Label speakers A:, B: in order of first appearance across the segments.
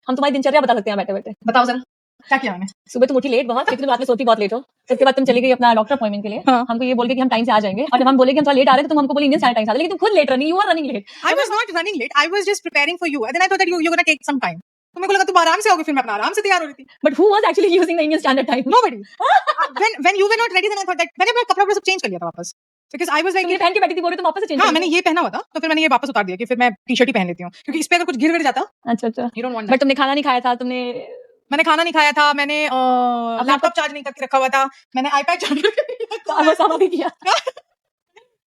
A: हम तुम्हारी दिनचर्या बता सकते हैं बैठे बैठे।
B: बताओ जरा, क्या किया मैंने?
A: सुबह तुम उठी लेट बहुत, क्योंकि तुम रात में सोती बहुत लेट हो। उसके बाद तुम चली गई अपना डॉक्टर अपॉइंटमेंट के लिए,
B: हाँ।
A: हमको ये बोल के कि हम टाइम से आ जाएंगे, और जब हम बोले कि हम थोड़ा लेट आ रहे थे, तुम हमको बोली इंडियन स्टैंडर्ड टाइम से आ जाओ, लेकिन तुम खुद late running, you are running late.
B: I was not running late. I was just preparing for you. And then I thought that you're gonna take some time. तो मेरे को लगा तुम आराम से आओगे, फिर मैं अपना आराम से तैयार हो रही थी.
A: But who was actually using the Indian standard time?
B: Nobody. when you were not ready, then I thought that मैंने अपना कपड़ा वपड़ा सब चेंज कर लिया था वापस. Because I was like,
A: तुम ये पहन के बैठी थी, बोल रहे तुम वापस से चेंज
B: हाँ मैंने ये पहना हुआ था, तो फिर मैंने ये वापस उतार दिया कि फिर मैं टी-शर्ट ही पहन लेती हूँ, क्योंकि इस पे अगर कुछ गिर जाता,
A: अच्छा
B: you don't want that.
A: But तुमने खाना नहीं खाया था, तुमने
B: मैंने खाना नहीं खाया था, मैंने लैपटॉप चार्ज नहीं करके रखा हुआ था, मैंने आईपैड चार्ज करके
A: भी किया।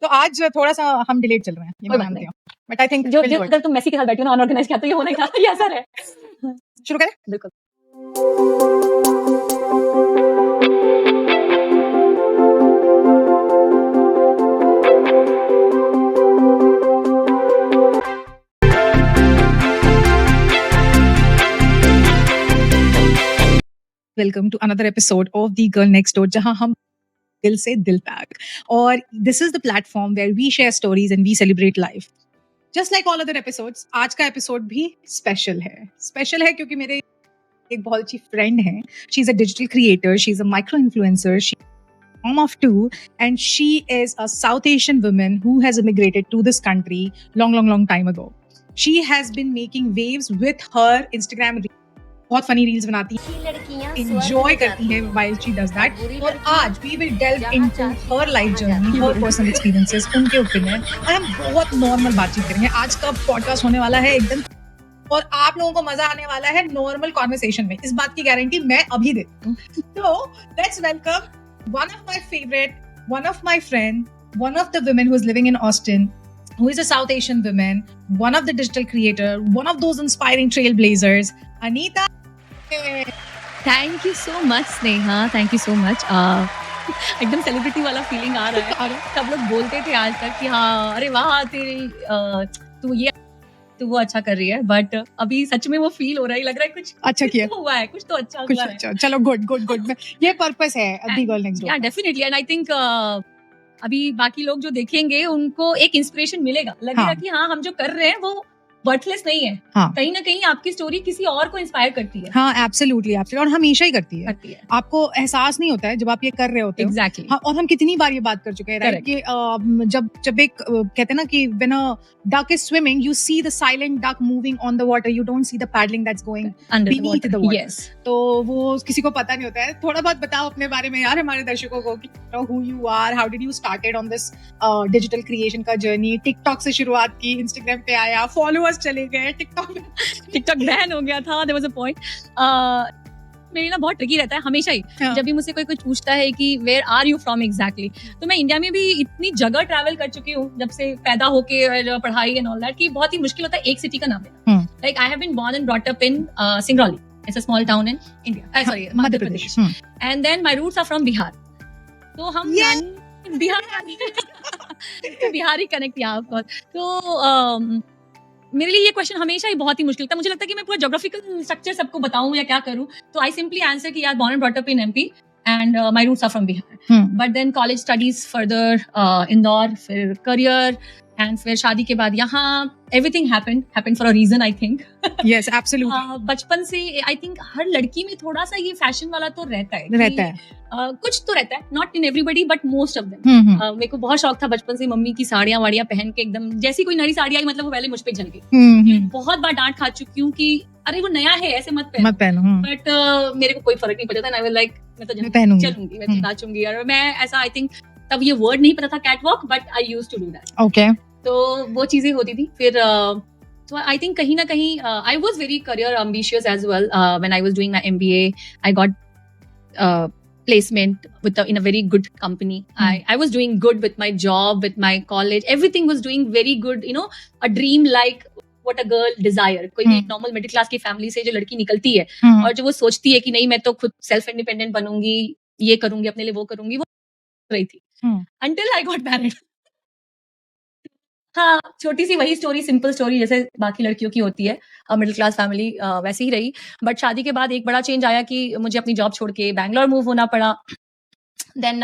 B: तो आज थोड़ा सा हम डिलेट चल रहे हैं, ये मैं मानती हूँ, बट आई थिंक
A: जो अगर तुम मेसी के साथ बैठी हो ना अनऑर्गेनाइज किया, तो ये होने का ये असर है।
B: शुरू करें?
A: बिल्कुल।
B: Welcome to another episode of the girl next door, जहां हम दिल से दिल तक, और this is the platform where we share stories and we celebrate life just like all other episodes. आज का एपिसोड भी स्पेशल है क्योंकि मेरे एक बहुत अच्छी फ्रेंड है। She is a digital creator, she is a micro influencer, she mom of 2, and she is a South Asian woman who has immigrated to this country long time ago. She has been making waves with her Instagram reels. बहुत funny reels बनाती है, enjoy करती है while she does that. और आज we will delve into her life journey, her personal experiences, उनके opinion, और हम बहुत normal बातचीत करेंगे। आज का podcast होने वाला है एकदम, और आप लोगों को मजा आने वाला है नॉर्मल कॉन्वर्सेशन में, इस बात की गारंटी मैं अभी देती हूँ। तो let's welcome one of my favorite, one of my friend, one of the women who is living in Austin, who is a South Asian woman, one of the digital creator, one of those inspiring trailblazers, Anita.
A: Thank you so much Sneha, thank you so much. एकदम celebrity वाला feeling आ रहा है। सब लोग बोलते थे आज तक कि हाँ अरे वाह तेरी तू ये तो वो अच्छा कर रही है, बट अभी सच में वो फील हो रहा है, लग रहा है कुछ अच्छा किया हुआ है, कुछ तो अच्छा हुआ है।
B: चलो गुड ये पर्पस है द गर्ल नेक्स्ट डोर।
A: या डेफिनेटली, एंड आई थिंक अभी बाकी लोग जो देखेंगे उनको एक इंस्पिरेशन मिलेगा, लगेगा कि हाँ हम जो कर रहे हैं वो वर्थलेस नहीं है। कहीं ना कहीं आपकी स्टोरी किसी और को इंस्पायर करती है।
B: हाँ एब्सोल्युटली, और हमेशा ही करती है। आपको एहसास नहीं होता है जब आप ये कर रहे होते हो।
A: एग्जैक्टली।
B: और हम कितनी बार ये बात कर चुके हैं, राइट, कि जब एक कहते हैं ना कि when a duck is swimming you see the silent duck moving on the water, you don't see the paddling that's going beneath the water. तो वो किसी को पता नहीं होता है। थोड़ा बहुत बताओ अपने बारे में यार हमारे दर्शकों को, who you are, how did you started on this digital creation का जर्नी। टिकटॉक से शुरुआत की, इंस्टाग्राम पे आया, फॉलोअर्स चले गए, टिकटॉक बैन हो गया था, देयर वाज अ पॉइंट। मेरे ना बहुत ट्रिकी रहता है हमेशा ही। जब भी मुझसे कोई कुछ पूछता है कि where are you from exactly, तो मैं इंडिया में भी इतनी जगह ट्रैवल कर चुकी हूँ जब से पैदा होके, और पढ़ाई एंड ऑल दैट, कि बहुत ही मुश्किल होता है एक सिटी का नाम लेना। Like I have been born and brought up in Singrauli, it's a small town in India, sorry Madhya Pradesh, and then my roots are from Bihar. तो हम बिहारी कनेक्ट यहाँ ऑफ कोर्स। तो मेरे लिए ये क्वेश्चन हमेशा ही बहुत ही मुश्किल था। मुझे लगता है कि मैं पूरा ज्योग्राफिकल स्ट्रक्चर सबको बताऊं या क्या करूं, तो आई सिंपली आंसर कि यार born and brought up in MP and my roots are from Bihar. But then college studies further Indore, फिर करियर, एंड फिर शादी के बाद यहाँ everything happened for a reason, I think. Yes, absolutely.
A: बचपन से I think हर लड़की में थोड़ा सा ये फैशन वाला तो रहता है। कुछ तो रहता है, not in everybody but most of them. मेरे को बहुत शौक था बचपन से मम्मी की साड़ियाँ वाड़ियाँ पहन के, एकदम जैसी कोई नई साड़ी आई मतलब वो पहले मुझ पे झल गई। बहुत बार डांट खा चुकी हूँ कि अरे वो नया है ऐसे मत पहनो। बट मेरे को कोई फर्क नहीं पड़ता था। I was like मैं तो चलूंगी, मैं तो नाचूंगी। और मैं ऐसा आई थिंक तब ये वर्ड नहीं पता था catwalk, but I used to do that.
B: Okay,
A: तो वो चीजें होती थी। फिर तो आई थिंक कहीं ना कहीं I was very career ambitious as well. When I was doing my MBA I got placement in a very good company. I was doing good with my job, with my college, everything was doing very good, you know, a dream like what a girl desire. कोई भी normal middle class की family से जो लड़की निकलती है और जो वो सोचती है कि नहीं मैं तो खुद सेल्फ इंडिपेंडेंट बनूंगी, ये करूंगी, अपने लिए वो करूंगी, वो रही थी until I got married. हाँ, छोटी सी वही स्टोरी, सिंपल स्टोरी जैसे बाकी लड़कियों की होती है, मिडिल क्लास फैमिली वैसे ही रही। बट शादी के बाद एक बड़ा चेंज आया कि मुझे अपनी जॉब छोड़ के बैंगलोर मूव होना पड़ा। देन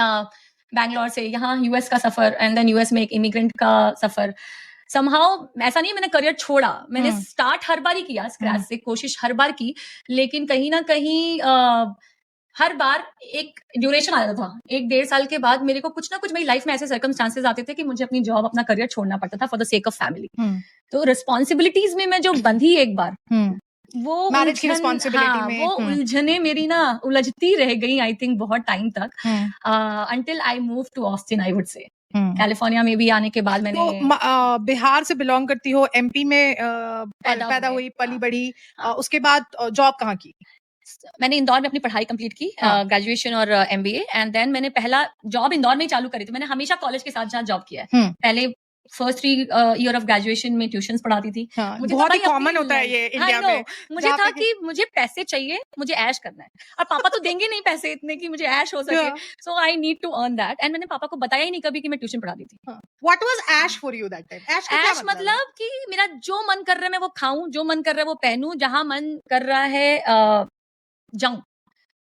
A: बैंगलोर से यहाँ US का सफर, एंड देन US में एक इमिग्रेंट का सफर। somehow ऐसा नहीं है मैंने करियर छोड़ा, मैंने स्टार्ट हर बार ही किया स्क्रैच से, कोशिश हर बार की, लेकिन कहीं ना कहीं हर बार एक ड्यूरेशन आ जाता था, 1-1.5 साल के बाद मेरे को कुछ ना कुछ मेरी लाइफ में ऐसे सर्कमस्टांसेस आते थे कि मुझे अपनी जॉब, अपना करियर छोड़ना पड़ता था for the sake of family. तो रिस्पॉन्सिबिलिटीज में मैं जो बंधी एक बार, वो
B: मैरिज की रिस्पॉन्सिबिलिटी में
A: वो उलझने मेरी ना उलझती रह गई आई थिंक बहुत टाइम तक, until I move to Austin, I would say. California में भी आने के बाद मैंने
B: तो बिहार से बिलोंग करती हो, एमपी में पैदा हुई, पली बढ़ी, उसके बाद जॉब कहाँ की?
A: मैंने इंदौर में अपनी पढ़ाई कंप्लीट की, ग्रेजुएशन और एमबीए, एंड देन मैंने पहला जॉब इंदौर में ही चालू करी थी। मैंने हमेशा कॉलेज के साथ साथ जॉब किया है। पहले फर्स्ट 3 ईयर ऑफ ग्रेजुएशन में ट्यूशंस पढ़ाती थी।
B: मुझे बहुत ही कॉमन होता है ये इंडिया में।
A: मुझे था कि मुझे पैसे चाहिए, मुझे ऐश करना है, और पापा तो देंगे नहीं पैसे इतने कि मुझे ऐश हो सके, so I need to earn that. And मैंने पापा को बताया ही नहीं कभी कि मैं ट्यूशन पढ़ाती थी।
B: व्हाट वाज ऐश फॉर यू दैट टाइम?
A: ऐश मतलब कि मेरा जो मन कर रहा है मैं वो खाऊं, जो मन कर रहा है वो पहनूं, जहां मन कर रहा है जाऊं।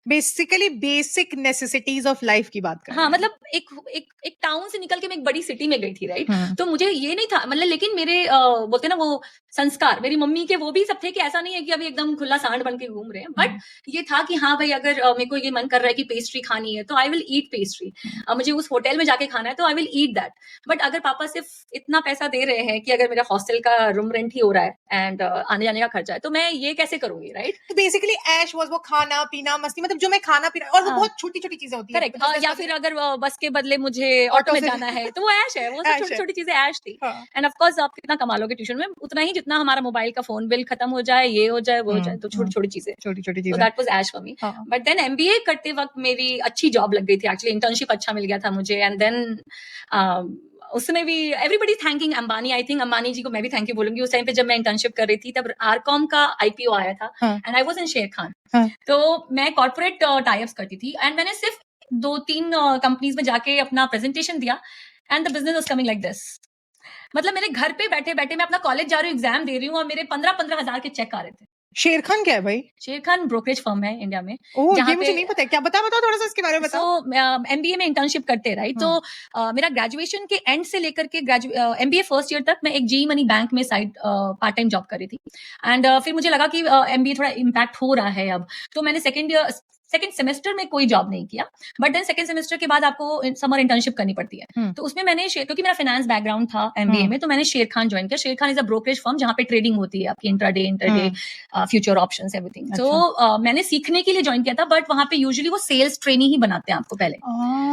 B: Basically basic necessities of life की बात कर रहे हैं।
A: हाँ, मतलब एक टाउन से निकल के मैं एक बड़ी सिटी में गई थी, राइट? तो मुझे ये नहीं था, मतलब लेकिन मेरे बोलते ना वो संस्कार, मेरी मम्मी के वो भी सब थे कि ऐसा नहीं है कि अभी एकदम खुला सांड बन के घूम रहे हैं, बट ये था कि हाँ भाई, अगर मेरे को ये मन कर रहा है कि पेस्ट्री खानी है तो आई विल ईट पेस्ट्री, मुझे उस होटल में जाके खाना है तो I will eat that. But अगर पापा सिर्फ इतना पैसा दे रहे हैं कि अगर मेरा हॉस्टल का रूम रेंट ही हो रहा है एंड आने जाने का खर्चा है, तो मैं ये कैसे करूंगी, राइट?
B: तो बेसिकली ऐश वाज वो खाना पीना मस्ती, मतलब जो मैं खाना पीना, और वो बहुत छोटी छोटी चीजें होती है।
A: करेक्ट। या फिर अगर बस के बदले मुझे ऑटो में जाना है तो वो ऐश है, वो सब छोटी छोटी चीजें ऐश थी। एंड ऑफ कोर्स आप कितना कमा लोगे ट्यूशन में, उतना ही जितना हमारा मोबाइल का फोन बिल खत्म हो जाए, ये हो जाए, वो हो जाए, तो छोटी छोटी चीजें। सो दैट वाज ऐश for me. But then MBA करते वक्त मेरी अच्छी जॉब लग गई थी, एक्चुअली इंटर्नशिप अच्छा मिल गया था मुझे। एंड देन उसमें भी everybody thanking Ambani, I think Ambani ji को मैं भी थैंक यू बोलूंगी। उस टाइम पे जब मैं इंटर्नशिप कर रही थी तब आरकॉम का आईपीओ आया था, एंड आई वाज इन शेर खान। तो मैं कॉर्पोरेट टाई-अप्स करती थी, एंड मैंने सिर्फ 2-3 कंपनीज में जाके अपना प्रेजेंटेशन दिया, and the business was coming like this. मतलब मेरे घर पे बैठे बैठे मैं अपना कॉलेज जा रही हूँ, एग्जाम दे रही हूँ, और मेरे 15-15 हजार के चेक आ रहे थे।
B: शेर खान क्या है भाई?
A: शेर खान ब्रोकरेज फर्म है इंडिया में।
B: ये मुझे नहीं पता है, क्या बताओ थोड़ा सा इसके बारे में बताओ।
A: एमबीए में इंटर्नशिप करते हैं, राइट? तो मेरा ग्रेजुएशन के एंड से लेकर के एमबीए फर्स्ट ईयर तक मैं एक जी मनी बैंक में साइड पार्ट टाइम जॉब कर रही थी। एंड फिर मुझे लगा कि एमबीए थोड़ा इम्पैक्ट हो रहा है अब, तो मैंने सेकंड सेमेस्टर में कोई जॉब नहीं किया, बट देन सेकंड सेमेस्टर के बाद आपको समर इंटर्नशिप करनी पड़ती है। तो उसमें मैंने क्योंकि मेरा फाइनेंस बैकग्राउंड था एमबीए में, तो मैंने शेर खान ज्वाइन किया। शेर Khan is a brokerage firm जहाँ पे ट्रेडिंग होती है आपकी, इंट्राडे फ्यूचर ऑप्शंस एवरीथिंग। तो मैंने सीखने के लिए ज्वाइन किया था, बट वहाँ पे यूजुअली वो सेल्स ट्रेनी ही बनाते हैं आपको पहले।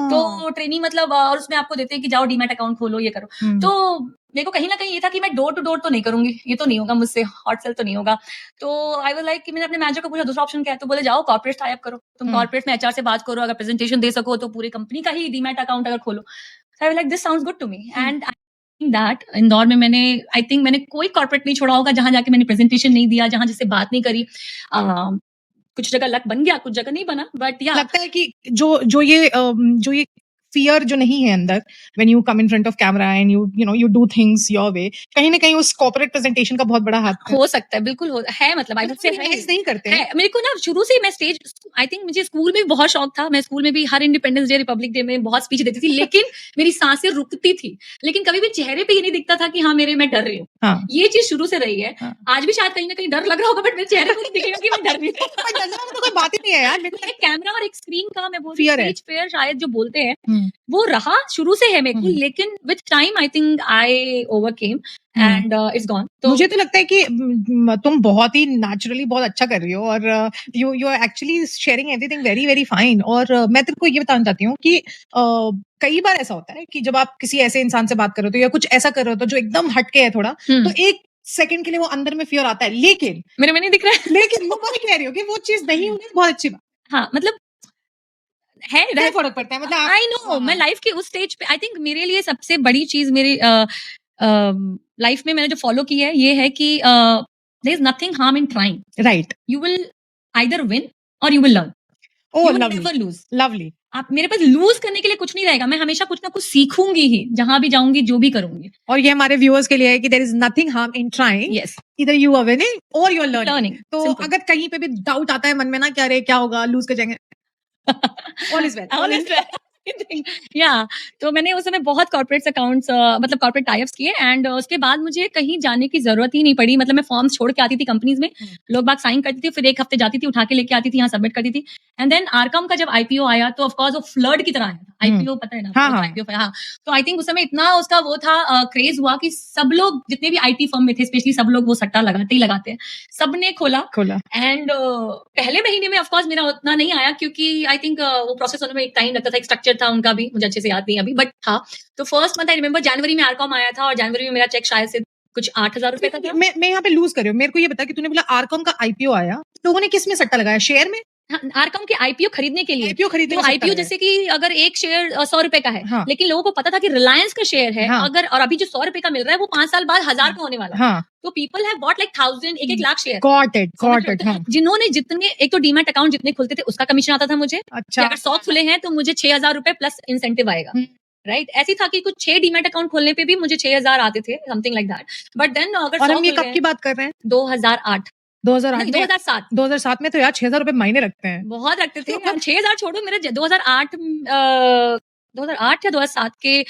A: तो ट्रेनी मतलब, और उसमें आपको देते हैं कि जाओ डीमैट अकाउंट खोलो, ये करो। तो मेरे को कहीं ना कहीं ये था कि मैं डोर टू डोर तो नहीं करूंगी, ये तो नहीं होगा मुझसे, हॉट सेल तो नहीं होगा। तो आई वाज लाइक कि मैंने अपने मैनेजर को पूछा दूसरा ऑप्शन क्या है, तो बोले जाओ कॉर्पोरेट टाई अप करो, तुम कॉर्पोरेट में एचआर से बात करो, अगर प्रेजेंटेशन दे सको तो पूरी कंपनी का ही डीमैट अकाउंट अगर खोलो। So I was like this sounds good to me. And that Indore में मैंने आई थिंक मैंने कोई कॉर्पोरेट नहीं छोड़ा होगा जहां जाके मैंने प्रेजेंटेशन नहीं दिया, जहां जिससे बात नहीं करी। कुछ जगह लक बन गया, कुछ जगह नहीं बना, बट या
B: लगता है कि जो ये फियर जो नहीं है अंदर, when you come in front of camera and you do things your way, कहीं ना कहीं उस कॉर्पोरेट प्रेजेंटेशन का बहुत बड़ा हाथ
A: हो सकता है। बिल्कुल है, मतलब आई वुड से
B: नहीं करते हैं।
A: मेरे को ना शुरू से मैं स्टेज, आई थिंक मुझे स्कूल में भी बहुत शौक था, मैं स्कूल में भी हर इंडिपेंडेंस डे, रिपब्लिक डे में बहुत स्पीच देती थी, लेकिन मेरी सांसें रुकती थी, लेकिन कभी भी चेहरे पे ये नहीं दिखता था कि हाँ मैं डर रही हूँ। ये चीज शुरू से रही है। आज भी शायद कहीं ना कहीं डर लग रहा होगा, बट मेरे चेहरे पे नहीं दिखेगा कि मैं डर रही हूँ।
B: तो कोई बात ही नहीं है यार।
A: एक कैमरा और एक स्क्रीन का मैं बोलती हूँ स्टेज फेयर शायद जो बोलते हैं वो रहा शुरू से है मेरे को, लेकिन with time I think I overcame and it's gone. तो
B: मुझे तो लगता है कि तुम बहुत ही नेचुरली बहुत अच्छा कर रही हो, और you are actually sharing everything very very fine. और मैं तेरे को ये बताना चाहती हूँ कि कई बार ऐसा होता है कि जब आप किसी ऐसे इंसान से बात कर रहे हो या कुछ ऐसा कर रहे हो तो जो एकदम हटके है थोड़ा, तो एक सेकंड के लिए वो अंदर में फियर आता है, लेकिन
A: मेरे में नहीं दिख रहा है।
B: लेकिन वो मैं कह रही हूँ कि वो चीज नहीं होगी, बहुत अच्छी बात।
A: हाँ, मतलब है
B: फर्क पड़ता है, मतलब
A: आई नो मैं लाइफ के उस स्टेज पे आई थिंक मेरे लिए सबसे बड़ी चीज मेरी लाइफ में मैंने जो फॉलो की है ये है कि there is nothing harm in trying,
B: right?
A: You will either win or you will learn,
B: you
A: will never lose.
B: Lovely.
A: आप मेरे पास लूज करने के लिए कुछ नहीं रहेगा, मैं हमेशा कुछ ना कुछ सीखूंगी ही, जहां भी जाऊंगी जो भी करूंगी।
B: और ये हमारे व्यूअर्स के लिए है कि there is nothing harm in trying,
A: yes,
B: either you are winning or you are learning. तो
A: simple.
B: अगर कहीं पे भी डाउट आता है मन में ना, क्या रे क्या होगा, लूज कर जाएंगे, all is well, all is well.
A: या तो मैंने उस समय बहुत कॉर्पोरेट अकाउंट्स मतलब कॉर्पोरेट टाइप्स किए एंड उसके बाद मुझे कहीं जाने की जरूरत ही नहीं पड़ी। मतलब मैं फॉर्म्स छोड़ के आती थी कंपनीज में, लोग बाग साइन करती थी, फिर एक हफ्ते जाती थी, उठा के लेके आती थी, यहाँ सबमिट करती थी। एंड देन आरकॉम का जब आईपीओ आया तो ऑफकोर्स वो फ्लड की तरह आया था। आईपीओ पता है ना?
B: हाँ।
A: आईपीओ, हाँ। तो आई थिंक उस समय इतना उसका वो था, क्रेज हुआ कि सब लोग जितने भी आईटी फर्म में थे, स्पेशली सब लोग वो सट्टा लगाते ही लगाते हैं, सबने खोला। एंड पहले महीने में ऑफकोर्स मेरा उतना नहीं आया क्योंकि आई थिंक वो प्रोसेस होने में एक टाइम लगता था, एक स्ट्रक्चर था उनका भी, मुझे अच्छे से याद नहीं अभी, बट था। तो फर्स्ट मंथ आई रिमेंबर जनवरी में आरकॉम आया था और जनवरी में मेरा चेक शायद से कुछ 8,000 रुपए का था।
B: मैं यहाँ पे लूज कर रही हूँ, मेरे को ये बता कि तूने बोला आरकॉम का आईपीओ आया, लोगों ने किस में सट्टा लगाया? शेयर में?
A: आरकॉम के आईपीओ खरीदने के लिए।
B: आईपीओ खरीदने
A: तो आईपीओ जैसे कि अगर एक शेयर 100 रुपए का है,
B: हाँ।
A: लेकिन लोगों को पता था कि रिलायंस का शेयर है,
B: हाँ।
A: अगर और अभी जो 100 रुपए का मिल रहा है वो 5 साल बाद 1,000 का होने वाला है।
B: हाँ।
A: तो पीपल हैव बॉट लाइक 1,000, एक लाख शेयर।
B: Got it. हाँ।
A: जिन्होंने जितने, एक तो डीमैट अकाउंट जितने खुलते थे उसका कमीशन आता था मुझे।
B: अच्छा।
A: अगर 100 खुले हैं तो मुझे 6,000 रुपए प्लस इंसेंटिव आएगा। राइट, ऐसी था कि कुछ 6 डीमैट अकाउंट खोलने पे भी मुझे 6,000 आते थे, something like that. But then अगर
B: और हम ये कब की बात कर रहे हैं?
A: 2008
B: 2007 में तो यार 6,000 रुपए मायने रखते हैं,
A: बहुत रखते थे। 6,000 छोड़ो, मेरे 2008 2008 या 2007 के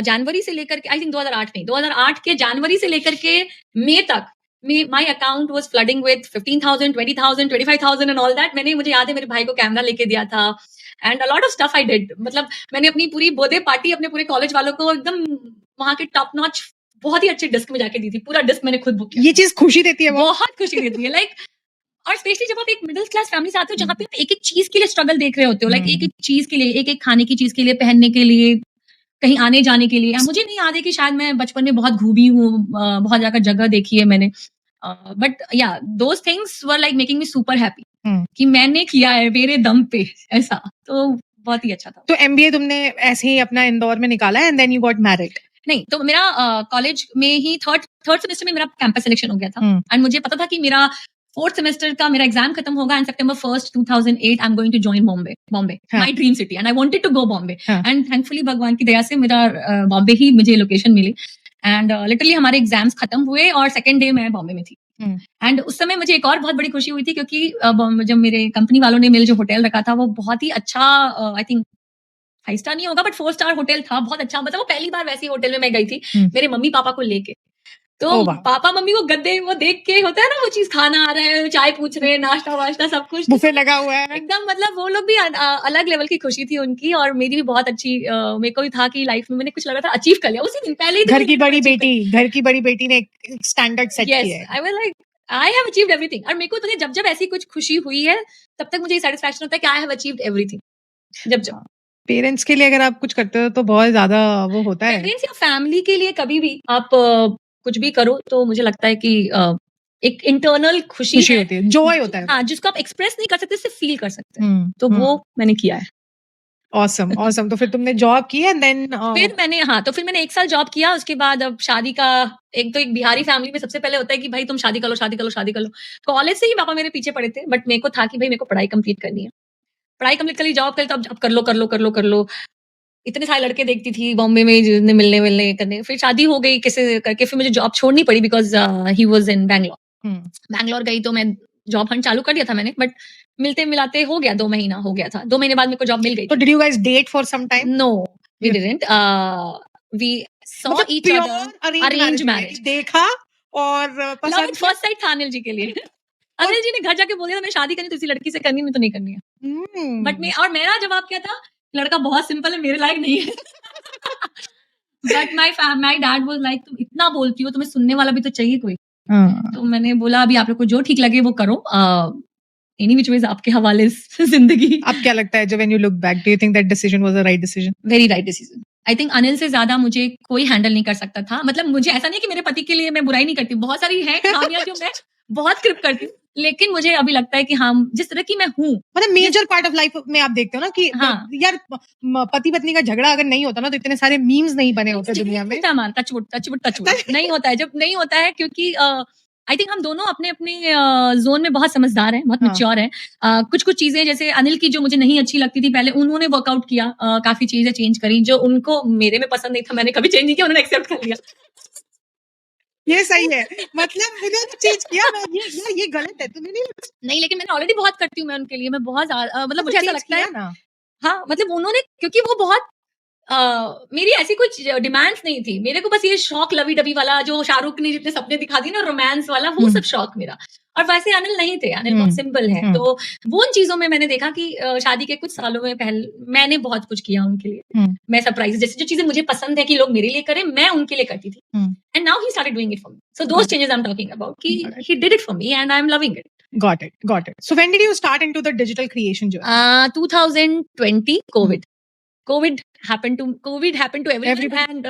A: जनवरी से लेकर के, आई थिंक 2008 नहीं, 2008 के जनवरी से लेकर के मई तक my account was flooding with 15,000, 20,000, 25,000 and all that. मुझे याद है मेरे भाई को कैमरा लेके दिया था and a lot of stuff I did. मतलब मैंने अपनी पूरी बर्थडे पार्टी अपने पूरे कॉलेज वालों को एकदम वहां के टॉप नॉच बहुत ही अच्छे डिस्क में जाके दी थी। पूरा डिस्क मैंने खुद बुक किया।
B: ये चीज खुशी देती है,
A: बहुत खुशी देती है। लाइक और स्पेशली जब आप एक मिडिल क्लास फैमिली से आते हो जहाँ पे आप एक एक चीज के लिए स्ट्रगल देख रहे होते हो, लाइक एक एक चीज के लिए, एक एक खाने की चीज के लिए, पहनने के लिए, कहीं आने जाने के लिए। मुझे नहीं याद है कि शायद मैं बचपन में बहुत घूमी हूँ, बहुत ज्यादा जगह देखी है मैंने, बट या those things were like making me super happy कि मैंने किया है मेरे दम पे ऐसा। तो बहुत ही अच्छा था।
B: तो एमबीए तुमने ऐसे ही अपना इंदौर में निकाला and then you got married?
A: नहीं, तो मेरा कॉलेज में ही थर्ड सेमेस्टर में मेरा कैंपस सिलेक्शन हो गया था एंड मुझे पता था कि मेरा फोर्थ सेमेस्टर का मेरा एग्जाम खत्म होगा and September 1st 2008 I am going to join Bombay, my dream city, and I wanted to go Bombay and thankfully भगवान की दया से मेरा बॉम्बे ही मुझे लोकेशन मिली एंड लिटरली हमारे एग्जाम्स खत्म हुए और सेकंड डे मैं बॉम्बे में थी। एंड उस समय मुझे एक और बहुत बड़ी खुशी हुई थी क्योंकि जब मेरे कंपनी वालों ने मेरे जो होटल रखा था वो बहुत ही अच्छा, आई थिंक 5 स्टार नहीं होगा बट 4 स्टार होटल था, बहुत अच्छा। मतलब वो पहली बार वैसी होटल में मैं गई थी मेरे मम्मी पापा को लेके। तो पापा मम्मी वो गद्दे वो देख के होता है ना, वो चीज खाना आ रहे हैं, चाय पूछ रहे हैं, नाश्ता वाश्ता सब कुछ
B: बुफे लगा हुआ है
A: एकदम। मतलब वो लोग भी अलग लेवल की खुशी थी उनकी और मेरी भी बहुत अच्छी। मेरे को भी था कि लाइफ में मैंने कुछ लगा था अचीव कर लिया उसी दिन पहले ही।
B: घर की बड़ी बेटी ने एक स्टैंडर्ड सेट किया है।
A: आई was like I have achieved everything. और मेरे को तो जब ऐसी कुछ खुशी हुई है तब तक मुझे सेटिस्फैक्शन होता है कि आई हैव अचीव्ड एवरीथिंग। जब
B: पेरेंट्स के लिए अगर आप कुछ करते हो तो बहुत ज्यादा वो होता है।
A: पेरेंट्स या फैमिली के लिए कभी भी आप कुछ भी करो तो मुझे लगता है कि एक इंटरनल खुशी
B: होती है, जॉय होता है।
A: हाँ, जिसको आप एक्सप्रेस नहीं कर सकते, सिर्फ फील कर सकते हैं। तो वो मैंने किया है।
B: Awesome. तो फिर तुमने जॉब की एंड देन
A: फिर मैंने 1 साल जॉब किया। उसके बाद अब शादी का, एक बिहारी फैमिली में सबसे पहले होता है कि भाई तुम शादी कर लो। कॉलेज से ही पापा मेरे पीछे पड़े थे बट मेरे को था कि भाई मेरे को पढ़ाई कंप्लीट करनी है, पढ़ाई कंप्लीट कर ली, जॉब कर ली, तो अब कर लो। इतने सारे लड़के देखती थी बॉम्बे में मिलने करने, फिर शादी हो गई किसी करके, फिर मुझे जॉब छोड़नी पड़ी because he was in Bangalore गई तो मैं जॉब हंट चालू कर दिया था मैंने, बट मिलते मिलाते हो गया 2 महीना हो गया था। 2 महीने बाद मेरे को जॉब मिल गई।
B: तो did you guys date for some time?
A: No we didn't, we saw each other, arrange marriage.
B: देखा और
A: पसंद फर्स्ट साइट था अनिल जी के लिए। अनिल जी ने घर जाके बोल दिया मैं शादी करनी तो इसी लड़की से करनी, नहीं तो नहीं करनी है। बट मेरा जवाब क्या था, लड़का बहुत सिंपल है, मेरे लायक नहीं है। But my dad was like तुम इतना बोलती हो, तुम्हें सुनने वाला भी तो चाहिए कोई। तो मैंने बोला अभी आप लोग को जो ठीक लगे वो करो, एनी विच वेज आपके हवाले जिंदगी।
B: अब क्या लगता है जब when you look back, do you think that decision was a right decision?
A: Very right decision. I think Anil से ज्यादा मुझे कोई हैंडल नहीं कर सकता था। मतलब मुझे ऐसा नहीं कि मेरे पति के लिए मैं बुराई नहीं करती, बहुत सारी है खामियां जो मैं बहुत क्रिप करती हूँ, लेकिन मुझे अभी लगता है कि हम जिस तरह की मैं हूँ,
B: मतलब मेजर पार्ट ऑफ लाइफ में आप देखते हो ना कि यार पति पत्नी का झगड़ा अगर नहीं होता ना तो इतने सारे मीम्स नहीं बने होते दुनिया में। टचवुड नहीं होता है, जब नहीं होता है क्योंकि आई थिंक हम दोनों अपने अपने जोन में बहुत समझदार हैं, बहुत मैच्योर हैं। कुछ चीजें जैसे अनिल की जो मुझे नहीं अच्छी लगती थी पहले, उन्होंने वर्कआउट किया, काफी चीजें चेंज करी जो उनको मेरे में पसंद नहीं था, मैंने कभी चेंज नहीं किया, उन्होंने एक्सेप्ट कर लिया। ये सही है, मतलब उन्होंने चेंज किया, ये गलत है, तुम्हें नहीं,
A: लेकिन मैंने ऑलरेडी बहुत करती हूँ मैं उनके लिए, मैं बहुत मतलब मुझे ऐसा लगता है ना हाँ, मतलब उन्होंने, क्योंकि वो बहुत मेरी ऐसी कुछ डिमांड्स नहीं थी, मेरे को बस ये शौक लवी डबी वाला जो शाहरुख ने जितने सपने दिखा दी ना, रोमांस वाला, वो सब शौक मेरा। और वैसे अनिल नहीं थे, अनिल बहुत सिंपल है। तो वो उन चीजों में मैंने देखा कि शादी के कुछ सालों में मैंने बहुत कुछ किया उनके लिए। मैं सरप्राइज, जैसे जो चीजें मुझे पसंद है कि लोग मेरे लिए करें, मैं उनके लिए करती थी। And now he started doing it for me. So those changes I am talking about कि he did it for me and I am loving it.
B: Got it. So when did you start into the digital creation journey?
A: 2020, COVID happened to everyone, and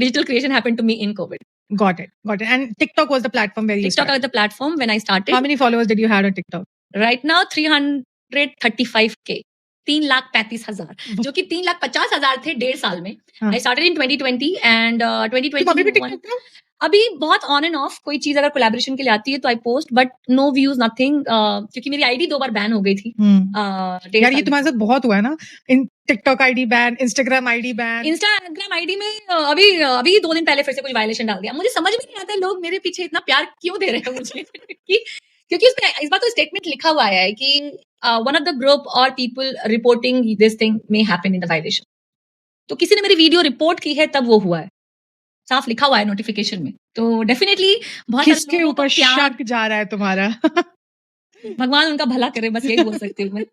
A: digital creation happened to me in COVID.
B: Got it. And TikTok was the platform where you
A: TikTok
B: started.
A: was the platform when I started.
B: How many followers did you have on TikTok?
A: Right now 335K. 3,35,000, जो कि 3,50,000 थे 1.5 साल में। I started in 2020 and 2021.
B: अभी भी TikTok पे?
A: अभी बहुत ऑन एंड ऑफ, कोई चीज अगर कोलैबोरेशन के लिए आती है तो I post, but no views nothing, क्योंकि मेरी आईडी 2 बार बैन हो गई थी।
B: यार ये तुम्हारे साथ बहुत हुआ है ना, इन TikTok ID ban, Instagram ID ban.
A: Instagram ID में अभी 2 दिन पहले फिर से कुछ वायलेशन डाल दिया। मुझे समझ में नहीं आता लोग मेरे पीछे इतना प्यार क्यों दे रहे हैं मुझे क्योंकि उसमें इस बार तो स्टेटमेंट लिखा हुआ है कि वन ऑफ द ग्रुप और people reporting this thing may happen in the violation. तो किसी ने मेरी वीडियो रिपोर्ट की है तब वो हुआ है, साफ लिखा हुआ है नोटिफिकेशन में। तो डेफिनेटली बहुत
B: किसके ऊपर शक जा रहा है तुम्हारा?
A: भगवान उनका भला करे, बस यही बोल सकती हूँ मैं।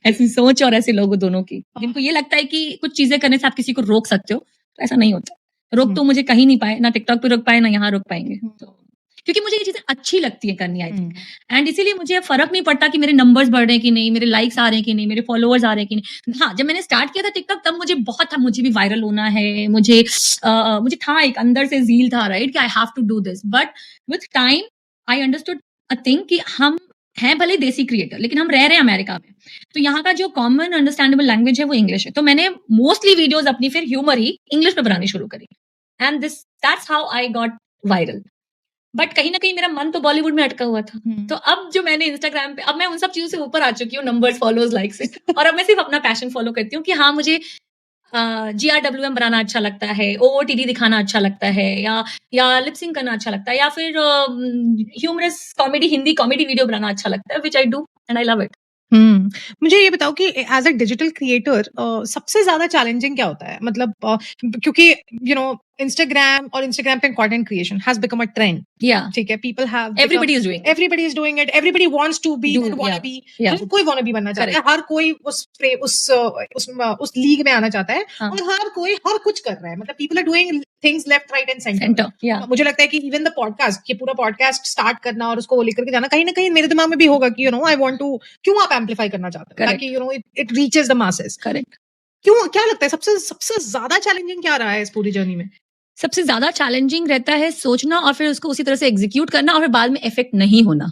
A: ऐसी सोच और ऐसे लोगों दोनों की, जिनको ये लगता है कि कुछ चीजें करने से आप किसी को रोक सकते हो, तो ऐसा नहीं होता। रोक तो मुझे कहीं नहीं पाए, ना टिकटॉक पे रोक पाए, ना यहाँ रोक पाएंगे। तो क्योंकि मुझे ये चीजें अच्छी लगती है करनी, आई थिंक, एंड इसीलिए मुझे फर्क नहीं पड़ता कि मेरे नंबर्स बढ़ रहे हैं कि नहीं, मेरे लाइक्स आ रहे हैं कि नहीं, मेरे फॉलोअर्स आ रहे हैं कि नहीं। हाँ, जब मैंने स्टार्ट किया था टिकटॉक तब मुझे बहुत था, मुझे भी वायरल होना है, मुझे था एक अंदर से जील था, राइट, कि I have to do this. But with time I understood a thing कि हम हैं भले देसी क्रिएटर, लेकिन हम रह रहे हैं अमेरिका में, तो यहाँ का जो कॉमन अंडरस्टैंडेबल लैंग्वेज है वो इंग्लिश है। तो मैंने मोस्टली वीडियोज अपनी फिर ह्यूमर ही इंग्लिश में बनानी शुरू करी, and that's how I got viral. But कहीं ना कहीं मेरा मन तो बॉलीवुड में अटका हुआ था। तो अब जो मैंने इंस्टाग्राम पे, अब मैं उन सब चीजों से ऊपर आ चुकी हूँ, नंबर्स, फॉलोअर्स, लाइक से, और अब मैं सिर्फ अपना पैशन फॉलो करती हूँ कि हाँ, मुझे GRWM बनाना अच्छा लगता है, OOTD दिखाना अच्छा लगता है, या लिपसिंग करना अच्छा लगता है, या फिर humorous comedy, Hindi comedy video बनाना अच्छा लगता है, which I do and I love it.
B: मुझे ये बताओ कि एज अ डिजिटल क्रिएटर सबसे ज्यादा चैलेंजिंग क्या होता है? मतलब क्योंकि इंस्टाग्राम पे content creation has become a trend. ठीक है, people have, everybody is doing it, everybody wants to be that wannabe. हर कोई वानाबी बनना चाहता है, हर कोई उस लीग में आना चाहता है, और हर कोई हर कुछ कर रहा है। मतलब people are doing things left, right and centre. मुझे लगता है कि इवन द पॉडकास्ट, ये पूरा पॉडकास्ट स्टार्ट करना और उसको लेकर के जाना, कहीं ना कहीं मेरे दिमाग में भी होगा कि आई वांट टू, क्यों आप एम्पलीफाई करना चाहते हो ताकि it reaches the masses. Correct. क्यों, क्या लगता है सबसे ज्यादा चैलेंजिंग क्या रहा है इस पूरी जर्नी में?
A: सबसे ज्यादा चैलेंजिंग रहता है सोचना और फिर उसको उसी तरह से एग्जीक्यूट करना, और फिर बाद में इफेक्ट नहीं होना।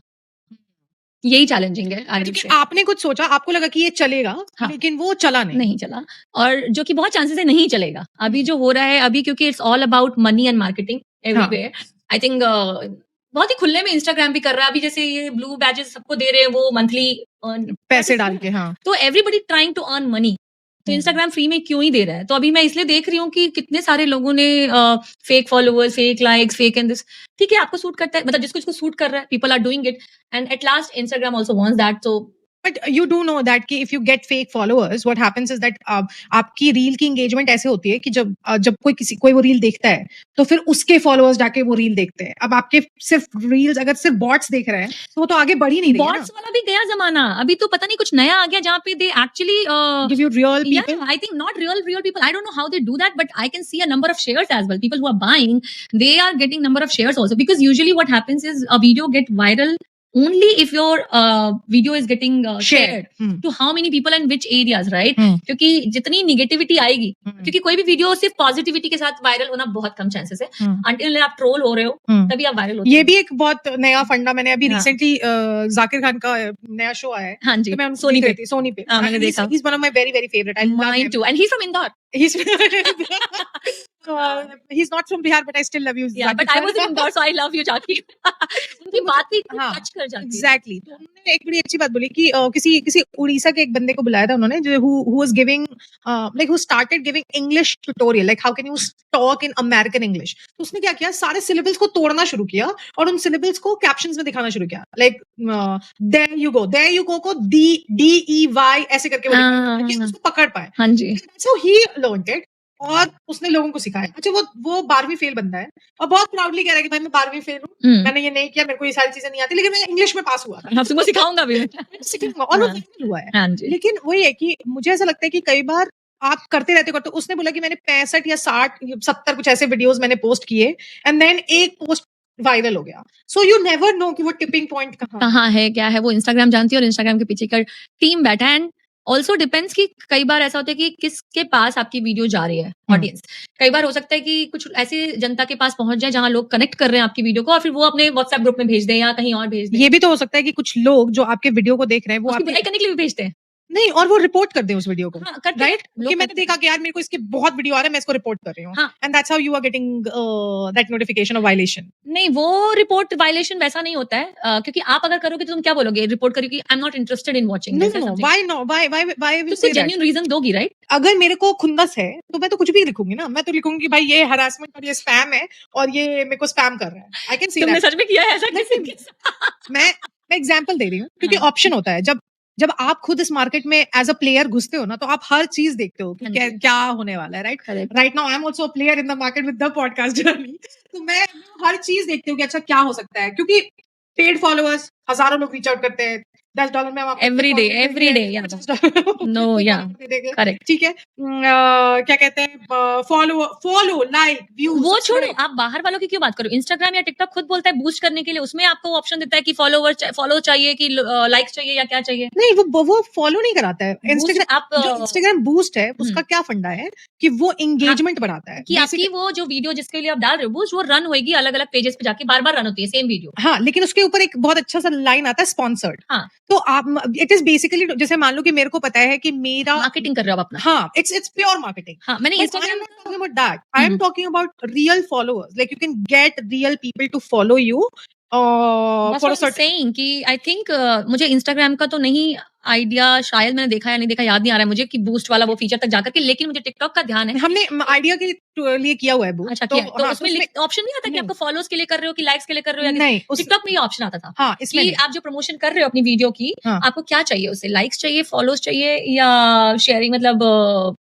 A: यही चैलेंजिंग है।
B: क्योंकि आपने कुछ सोचा, आपको लगा कि ये चलेगा, लेकिन वो चला नहीं
A: चला, और जो कि बहुत चांसेस है नहीं चलेगा। अभी जो हो रहा है अभी, क्योंकि it's all about money and marketing everywhere. I think बहुत ही खुले में इंस्टाग्राम भी कर रहा है अभी, जैसे ये ब्लू बैजेस सबको दे रहे हैं वो मंथली
B: पैसे डाल के। हाँ,
A: तो everybody trying to earn money, तो इंस्टाग्राम फ्री में क्यों ही दे रहा है? तो अभी मैं इसलिए देख रही हूँ कि कितने सारे लोगों ने fake followers, fake likes, fake and this. ठीक है, आपको सूट करता है, मतलब जिसको सूट कर रहा है, people are doing it, and at last Instagram also wants that. So
B: But you do know that कि if you get fake followers, what happens is that आपकी रील की engagement ऐसे होती है कि जब कोई वो रील देखता है, तो फिर उसके followers जाके वो रील देखते हैं। अब आपके सिर्फ रील्स अगर सिर्फ बॉट्स देख रहे हैं, तो वो तो आगे बढ़ ही नहीं रही है ना।
A: बॉट्स वाला भी गया जमाना, अभी तो पता नहीं कुछ नया आ गया जहाँ पे they actually
B: give you real people.
A: Yeah, I think not real people. I don't know how they do that, but I can see a number of shares as well. People who are buying, they are getting number of shares also, because usually what happens is a video get viral only if your video is getting shared to how many people and which areas, right? क्योंकि जितनी negativity आएगी, क्योंकि कोई भी video सिर्फ positivity के साथ viral होना बहुत कम चांसेस है, until आप ट्रोल हो रहे हो तभी आप वायरल होते हो।
B: ये भी एक बहुत नया फंडा, मैंने अभी रिसेंटली जाकिर खान का नया शो आया है,
A: हाँ जी,
B: तो मैं सोनी पे मैंने देखा, he's one of my very very favorite, I love him,
A: and he's from Indore.
B: He's he's not from Bihar, but I still love you.
A: Yeah, but I was in Indore, so I love you, Jackie. उनकी बातें इतनी
B: हाँ,
A: touch कर जाती है.
B: Exactly. तो उन्होंने एक बड़ी अच्छी बात बोली कि किसी उड़ीसा के एक बंदे को बुलाया था उन्होंने, जो who was giving who started giving English tutorial, like how can you talk in American English. तो उसने क्या किया, सारे syllables को तोड़ना शुरू किया और उन syllables को captions में दिखाना शुरू किया, like there you go को DEY ऐसे करके वो लिखा ताकि उसको पकड़ पाए.
A: हाँ जी.
B: That's how he learned it. और उसने लोगों को सिखाया. अच्छा, वो 12वीं फेल बंदा है और बहुत प्राउडली कह रहा है कि भाई मैं 12वीं फेल हूँ, मैंने ये नहीं किया, मेरे को ये सारी चीजें नहीं आती, लेकिन मैं इंग्लिश में पास हुआ था.
A: तुमको सिखाऊंगा भी.
B: सिखाऊंगा, और वो फाइनल हुआ है. लेकिन वही है कि मुझे ऐसा लगता है कि कई बार आप करते रहते हो. तो उसने बोला कि मैंने 65 या 60 70 कुछ ऐसे वीडियोस मैंने पोस्ट किए, एंड देन एक पोस्ट वायरल हो गया. सो यू नेवर नो कि वो टिपिंग पॉइंट
A: कहाँ है, क्या है. वो इंस्टाग्राम जानती है और इंस्टाग्राम के पीछे का टीम बैठा है. एंड ऑल्सो डिपेंड्स कि कई बार ऐसा होता है कि किसके पास आपकी वीडियो जा रही है, ऑडियंस. कई बार हो सकता है कि कुछ ऐसी जनता के पास पहुंच जाए जहां लोग कनेक्ट कर रहे हैं आपकी वीडियो को और फिर वो अपने व्हाट्सएप ग्रुप में भेज दें या कहीं और भेज दें.
B: ये भी तो हो सकता है कि कुछ लोग जो आपके वीडियो को देख रहे हैं वो
A: आपको लाइक करने के लिए भी भेजते हैं.
B: नहीं, और वो रिपोर्ट कर दे उस वीडियो को.
A: राइट.
B: कि मैंने देखा कि यार मेरे को इसके बहुत वीडियो आ रहे हैं, मैं इसको रिपोर्ट कर रही हूँ. And that's how you are getting that notification of violation.
A: नहीं, वो रिपोर्ट वायलेशन वैसा नहीं होता है, क्योंकि आप अगर करोगे तो तुम क्या बोलोगे, रिपोर्ट करोगे आई am not interested in watching.
B: Why
A: तो जेन्युइन रीजन दोगी, राइट?
B: अगर मेरे को खुंदस है तो मैं तो कुछ भी लिखूंगी ना. मैं तो लिखूंगी कि भाई ये हरासमेंट और ये स्पैम है और ये मेरे को स्पैम कर रहा है. I can see.
A: तुमने सच में किया है ऐसा किसी के साथ?
B: मैं एग्जांपल दे रही हूँ क्योंकि ऑप्शन होता है. जब आप खुद इस मार्केट में एज अ प्लेयर घुसते हो ना, तो आप हर चीज देखते हो कि क्या होने वाला है. Right now I am also a player in the market with the podcast journey. तो मैं हर चीज देखती हूँ कि अच्छा क्या हो सकता है, क्योंकि पेड फॉलोअर्स हजारों लोग रीच आउट करते हैं. $10 में
A: एवरी डे नो या करेक्ट.
B: ठीक है. क्या कहते हैं, फॉलो लाइक व्यूज.
A: वो छोड़ो, आप बाहर वालों की क्यों बात करो. इंस्टाग्राम या टिकटॉक खुद बोलता है बूस्ट करने के लिए, उसमें आपको ऑप्शन देता है कि फॉलो चाहिए कि लाइक्स चाहिए या क्या चाहिए.
B: नहीं, वो फॉलो नहीं कराता है. इंस्टाग्राम बूस्ट है, उसका क्या फंडा है कि वो एंगेजमेंट बढ़ाता है.
A: कि आपकी वो जो वीडियो जिसके लिए आप डाल रहे हो बूस्ट, वो रन होगी अलग अलग पेजेस पे जाके, बार बार रन होती है सेम वीडियो.
B: हाँ, लेकिन उसके ऊपर एक बहुत अच्छा सा लाइन आता है, स्पॉन्सर्ड. हाँ, तो आप इट इज बेसिकली, जैसे मान लो कि मेरे को पता है कि मेरा
A: मार्केटिंग कर रहे हो आप अपना.
B: हाँ, इट्स प्योर मार्केटिंग. हाँ, मैंने Instagram talking about that. I am talking about real followers. Like you can get real people to follow you for a certain
A: saying कि आई थिंक मुझे इंस्टाग्राम का तो नहीं आइडिया, शायद मैंने देखा या नहीं देखा याद नहीं आ रहा है मुझे कि बूस्ट वाला वो फीचर तक जाकर के, लेकिन मुझे टिकटॉक का ध्यान है.
B: हमने आइडिया के लिए किया हुआ है बूस्ट.
A: अच्छा, किया. तो उसमें ऑप्शन नहीं आता कि आपको फॉलोअर्स के लिए कर रहे हो कि लाइक्स के लिए कर रहे हो.
B: नहीं,
A: टिकटॉक में ये ऑप्शन आता था.
B: हाँ,
A: कि आप जो प्रमोशन कर रहे हो अपनी वीडियो की, आपको क्या चाहिए उससे, लाइक्स चाहिए, फॉलोअर्स चाहिए या शेयरिंग, मतलब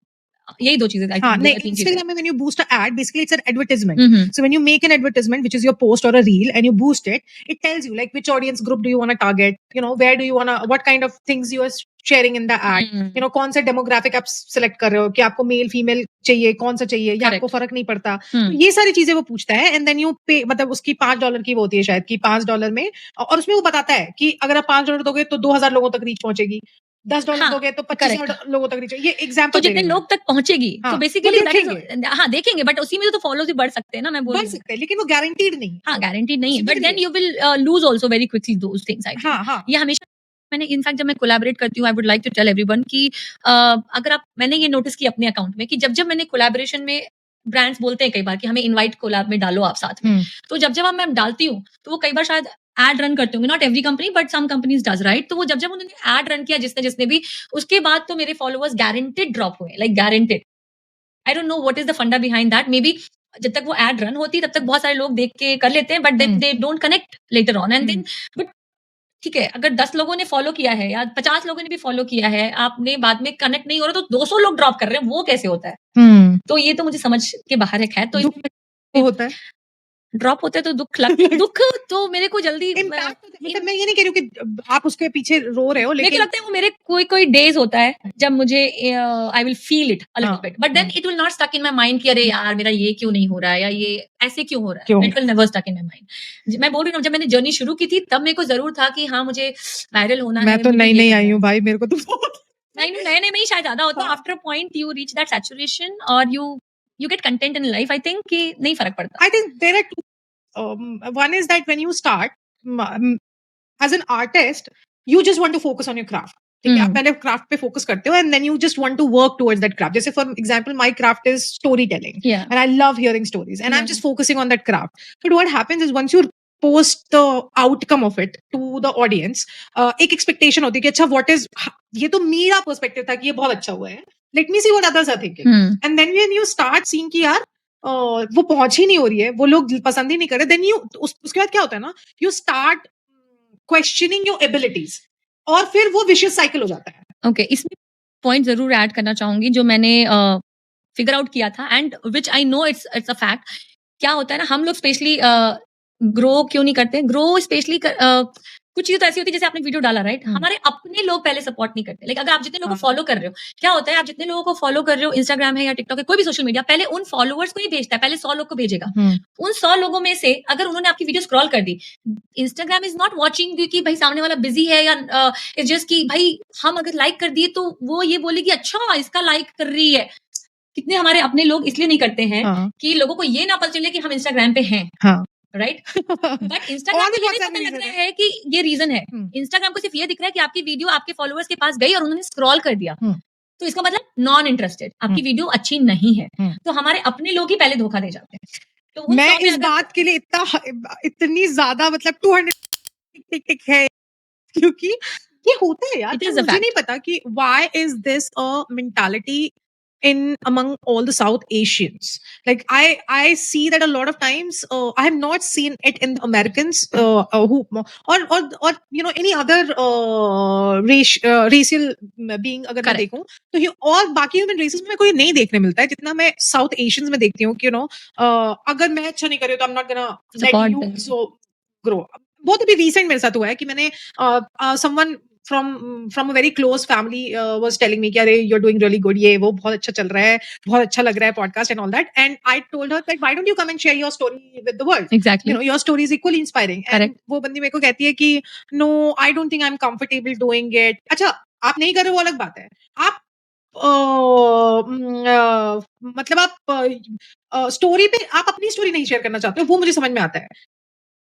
A: यही दो चीजें.
B: Instagram में when you boost an ad, basically it's an advertisement. So when you make an advertisement, which is your post or a reel, and you boost it, it tells you like which audience group do you want to target, you know, where do you want to, what kind of things you are sharing in the ad, you know, कौन सा demographic आप select कर रहे हो, कि आपको male female चाहिए, कौन सा चाहिए, या आपको फर्क नहीं पड़ता. तो ये सारी चीजें वो पूछता है, and then you pay, मतलब उसकी $5 की वो होती है शायद, कि $5 में, और उसमें वो बताता है कि अगर आप $5 दोगे तो 2000 लोगों तक रीच पहुंचेगी, $10 दोगे तो 25 लोगों तक रीच. ये एग्जांपल,
A: तो जितने लोग तक पहुंचेगी, तो बेसिकली हाँ देखेंगे, बट उसी में तो फॉलोअर्स भी बढ़ सकते हैं ना. मैं बोल
B: बढ़ सकते हैं, लेकिन वो गारंटीड नहीं.
A: हाँ, गारंटीड नहीं है, but then you will lose also very quickly those things. ये हमेशा मैंने, इनफैक्ट जब मैं कोलैबोरेट करती हूँ, I would like to tell everyone कि अगर आप, मैंने ये नोटिस किया अपने अकाउंट में कि जब मैंने कोलैबोरेशन में, ब्रांड्स बोलते हैं कई बार कि हमें इनवाइट कोलैब में डालो आप साथ में, तो जब मैं डालती हूँ तो वो कई बार शायद एड रन करते होंगे, not every company but some companies does, right. तो वो जब उन्होंने एड रन किया जिसने भी, उसके बाद तो मेरे फॉलोअर्स गारंटेड ड्रॉप हुए, like guaranteed. I don't know what is the फंडा बिहाइंड दैट. मे बी जब तक वो एड रन होती तब तक बहुत सारे लोग देख के कर लेते हैं, but they don't connect later on. And then but ठीक है, अगर 10 लोगों ने फॉलो किया है या 50 लोगों ने भी फॉलो किया है, आपने बाद में कनेक्ट नहीं हो रहा तो 200 लोग ड्रॉप कर रहे हैं, वो कैसे होता है? तो ये तो मुझे समझ के बाहर है. खैर, तो
B: होता है,
A: ड्रॉप होते तो दुख लगता है. दुख तो मेरे को जल्दी,
B: मतलब मैं ये नहीं कह रही हूँ कि आप उसके पीछे रो रहे हो, लेकिन
A: मेरे को लगता है वो मेरे कोई डेज होता है जब मुझे I will feel it a little bit, but then it will not stuck in my mind कि अरे यार मेरा ये क्यों नहीं हो रहा है या ये ऐसे क्यों हो रहा है. It will never stuck in my mind. मैं बोल रही हूँ, जब मैंने जर्नी शुरू की थी तब मेरे को जरूर था कि हाँ मुझे वायरल होना है.
B: मैं तो नहीं आई हूँ भाई, मेरे को तो
A: नए में ही शायद ज्यादा होता है. After a point you reach that saturation और you get content in life. I think कि नहीं फर्क पड़ता.
B: I think there are one is that when you start as an artist, you just want to focus on your craft. ठीक है, आप पहले craft पे फोकस करते हो and then you just want to work towards that craft. जैसे for example my craft is story telling and I love hearing stories and I am just focusing on that craft. But what happens is once you post the outcome of it to the audience, एक expectation होती है कि अच्छा what is, ये तो मेरा perspective था कि ये बहुत अच्छा हुआ है, let me see what others are thinking. And then when you start seeing कि यार वो पहुंच ही नहीं हो रही है, वो लोग पसंद ही नहीं कर रहे, then you उसके बाद क्या होता है ना, you start questioning your abilities और फिर वो vicious cycle हो जाता है.
A: Okay, इसमें पॉइंट जरूर ऐड करना चाहूंगी जो मैंने फिगर आउट किया था and which I know it's a fact. क्या होता है ना, हम लोग स्पेशली ग्रो क्यों नहीं करते, ग्रो स्पेशली कुछ चीजें तो ऐसी होती है, जैसे आपने वीडियो डाला राइट, हमारे अपने लोग पहले सपोर्ट नहीं करते. लाइक अगर आप जितने लोगों को फॉलो कर रहे हो, क्या होता है, आप जितने लोगों को फॉलो कर रहे हो, इंस्टाग्राम है या टिकटॉक है, कोई भी सोशल मीडिया, पहले उन फॉलोअर्स को ही भेजता है, पहले 100 लोग को भेजेगा. उन 100 लोगों में से अगर उन्होंने आपकी वीडियो स्क्रॉल कर दी, इंस्टाग्राम इज नॉट वॉचिंग क्योंकि भाई सामने वाला बिजी है या इट्स जस्ट कि भाई हम अगर लाइक कर दिए तो वो ये बोलेगी अच्छा इसका लाइक कर रही है. कितने हमारे अपने लोग इसलिए नहीं करते हैं कि लोगों को ये ना पता चले कि हम इंस्टाग्राम पे हैं. राइट, बट इंस्टाग्राम को ये नहीं पता लग रहा है कि ये रीजन है. इंस्टाग्राम को सिर्फ ये दिख रहा है कि आपकी वीडियो आपके फॉलोअर्स के पास गई और उन्होंने स्क्रॉल कर दिया, तो इसका मतलब नॉन इंटरेस्टेड, आपकी वीडियो अच्छी नहीं है. तो हमारे अपने लोग ही पहले धोखा दे जाते हैं. तो
B: मैं इस बात के लिए इतनी ज्यादा मतलब 200 टिक है, क्योंकि ये होता है यार. मुझे नहीं पता कि why is this a mentality in among all the South Asians. Like I see that a lot of times I have not seen it in the Americans who or you know any other racial being अगर मैं देखूं तो और बाकी human races में कोई नहीं देखने मिलता है जितना मैं साउथ एशियंस में देखती हूँ कि अगर मैं अच्छा नहीं कर रही तो I'm not gonna let you so grow. बहुत अभी recent मेरे साथ हुआ है कि मैंने someone from a very close family was telling me कि अरे you're doing really good, ये वो बहुत अच्छा चल रहा है, बहुत अच्छा लग रहा है podcast and all that, and I told her that why don't you come and share your story with the world.
A: Exactly,
B: you know your story is equally inspiring.
A: Correct.
B: And वो बंदी मेरे को कहती है कि no I don't think I'm comfortable doing it. अच्छा आप नहीं कर रहे वो अलग बात है, आप मतलब आप स्टोरी पे आप अपनी स्टोरी नहीं शेयर करना चाहते हो, वो मुझे समझ में आता है.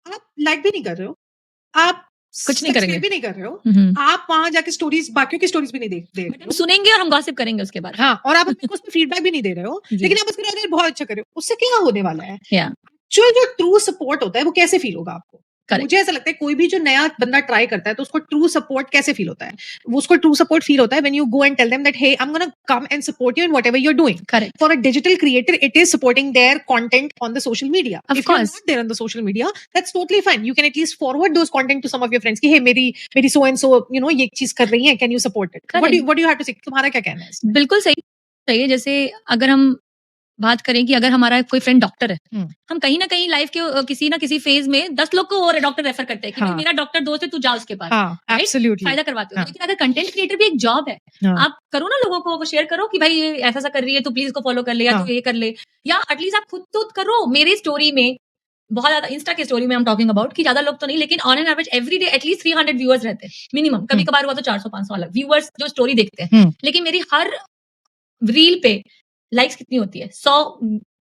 B: आप लाइक भी नहीं कर रहे हो, आप
A: कुछ नहीं करेंगे,
B: भी नहीं कर रहे हो, आप वहां जाके स्टोरीज बाकियों की स्टोरीज भी नहीं देख रहे हो,
A: सुनेंगे और हम गॉसिप करेंगे उसके बाद.
B: हाँ, और आप अपने को उसमें फीडबैक भी नहीं दे रहे हो, लेकिन आप उसके बहुत अच्छा कर रहे हो. उससे क्या होने वाला है? जो ट्रू सपोर्ट होता है वो कैसे फील होगा आपको? मुझे ऐसा लगता है कोई भी जो नया बंदा ट्राई करता है तो उसको ट्रू सपोर्ट कैसे फील होता है? वो उसको ट्रू सपोर्ट फील होता है when you go and tell them that hey I am gonna come and support you in whatever you are doing. For a digital creator it is supporting their content on the social media. If you are not there on the social media that's totally fine. You can at least forward those content to some of your friends कि hey मेरी so and so you know ये चीज कर रही है, can you support it? What do you have to say? तुम्हारा क्या कहना है?
A: बिल्कुल सही है. जैसे अगर हम बात करें कि अगर हमारा कोई फ्रेंड डॉक्टर है, हम कहीं ना कहीं लाइफ के किसी ना किसी फेज में 10 लोग को और डॉक्टर रेफर करते हैं कि मेरा डॉक्टर दोस्त है, तू जा उसके पास. फायदा करवाते हो. लेकिन अगर कंटेंट क्रिएटर भी एक जॉब है, आप करो ना, लोगों को शेयर करो कि भाई ये ऐसा कर रही है तो प्लीज इसको फॉलो कर ले, या तू ये कर ले, या एटलीस्ट आप खुद तो करो. मेरी स्टोरी में बहुत ज्यादा, इंस्टा की स्टोरी में हम टॉकिंग अबाउट कि ज्यादा लोग तो नहीं, लेकिन on an average every day at least 300 viewers रहते हैं मिनिमम. कभी कभार हुआ तो 400-500 अलग व्यूअर्स जो स्टोरी देखते हैं. लेकिन मेरी हर रील पे लाइक्स कितनी होती है? 100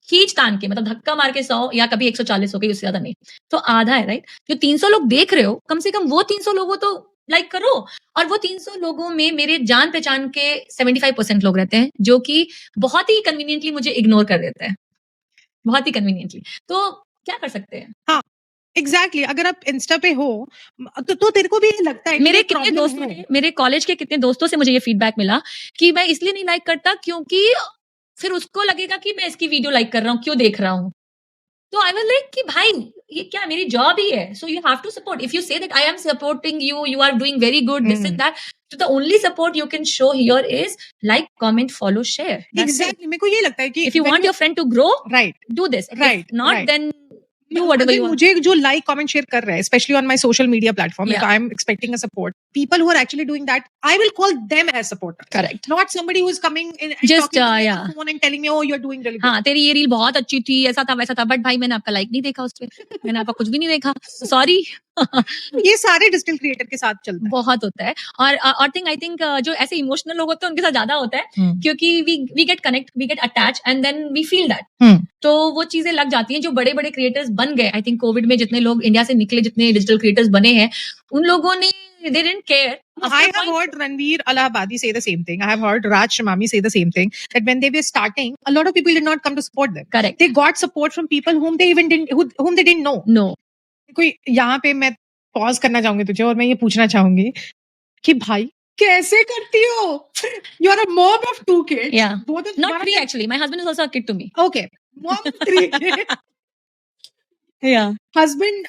A: खींच तान के, मतलब धक्का मार के 100 या कभी 140 हो गई, उससे ज्यादा नहीं. तो आधा है राइट. जो 300 लोग देख रहे हो, कम से कम वो 300 लोगों तो लाइक करो. और वो 300 लोगों में मेरे जान पहचान के 75% लोग रहते हैं जो कि बहुत ही कन्वीनियंटली मुझे इग्नोर कर देते हैं, बहुत ही कन्वीनियंटली. तो क्या कर सकते हैं?
B: हाँ एग्जैक्टली. अगर आप इंस्टा पे हो तो तेरे को भी लगता है.
A: मेरे कितने दोस्तों ने, मेरे कॉलेज के कितने दोस्तों से मुझे ये फीडबैक मिला कि मैं इसलिए नहीं लाइक करता क्योंकि फिर उसको लगेगा कि मैं इसकी वीडियो लाइक कर रहा हूँ, क्यों देख रहा हूँ. तो आई वाज लाइक कि भाई ये क्या मेरी जॉब ही है, so you have to support. If you say that I am supporting you, you are doing very good, this and that, so the only support you can show here is like, comment, follow, share.
B: Exactly. मेरे को ये लगता है कि
A: if you want your friend to grow,
B: right,
A: do this. Right. If not, then do whatever you want.
B: मुझे जो like, comment, share कर रहा है, especially on my social media platform, if I am expecting a support, people who are actually doing that, I will call them as supporters.
A: Correct.
B: Not somebody who is coming in and
A: just
B: talking to me on the phone and telling me, oh, you're doing really good.
A: हाँ, तेरी ये reel बहुत अच्छी थी, ऐसा था वैसा था, बट भाई मैंने आपका लाइक नहीं देखा उस पे, मैंने आपका कुछ भी नहीं देखा, सॉरी.
B: ये सारे डिजिटल क्रिएटर के साथ चलता है,
A: बहुत होता है. और थिंग आई थिंक जो ऐसे इमोशनल लोग होते हैं उनके साथ ज्यादा होता है, क्योंकि we get connect, we get attach and then we feel that. तो वो चीजें लग जाती हैं. जो बड़े बड़े क्रिएटर्स बन गए, आई थिंक कोविड में जितने लोग इंडिया से निकले, जितने डिजिटल क्रिएटर्स बने हैं, उन लोगों ने they didn't care.
B: I have heard Ranveer Allahabadi say the same thing. I have heard Raj Shamami say the same thing, that when they were starting, a lot of people did not come to support them.
A: Correct.
B: They got support from people whom they didn't know.
A: No.
B: कोई यहाँ पे मैं pause करना चाहूंगी तुझे और मैं ये पूछना चाहूंगी कि भाई कैसे करती हो? You are a mom of 2 kids.
A: Yeah. Not 3 actually. My husband is also a kid to me.
B: Okay. Mom of 3 kids.
A: Yeah.
B: Husband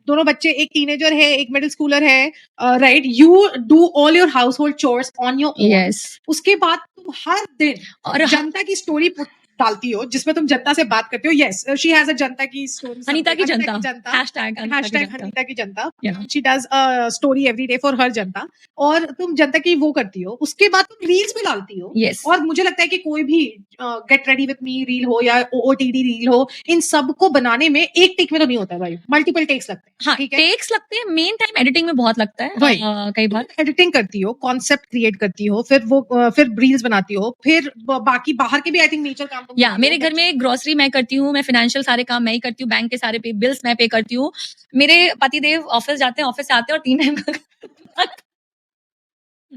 B: दोनों बच्चे, एक टीनेजर है, एक मिडिल स्कूलर है, right? You do all your house hold chores on your own.
A: Yes.
B: उसके बाद तुम हर दिन
A: और
B: जनता की स्टोरी डालती हो जिसमें तुम जनता से बात करते हो. यस, शी हैज अ जनता की स्टोरी.
A: अनीता की जनता.
B: हैशटैग अनीता की जनता.
A: Yeah.
B: She does a story every day for her जनता. और तुम जनता की वो करती हो, उसके बाद तुम रील्स में डालती हो.
A: Yes.
B: और मुझे लगता है कि कोई भी get ready with me reel हो या OOTD रील हो, इन सब को बनाने में एक टेक में तो नहीं होता है भाई, मल्टीपल टेक्स लगते हैं.
A: हाँ,
B: ठीक है,
A: टेक्स लगते हैं. मेन टाइम एडिटिंग में बहुत लगता है.
B: Right.
A: कई बार
B: एडिटिंग करती हो, कॉन्सेप्ट क्रिएट करती हो, फिर रील्स बनाती हो, फिर बाकी बाहर के भी आई थिंक नेचर काम.
A: या मेरे घर में ग्रोसरी मैं करती हूँ, मैं फाइनेंशियल सारे काम मैं ही करती हूँ, बैंक के सारे बिल्स मैं पे करती हूँ. मेरे पतिदेव ऑफिस जाते हैं, ऑफिस से आते हैं और 3 time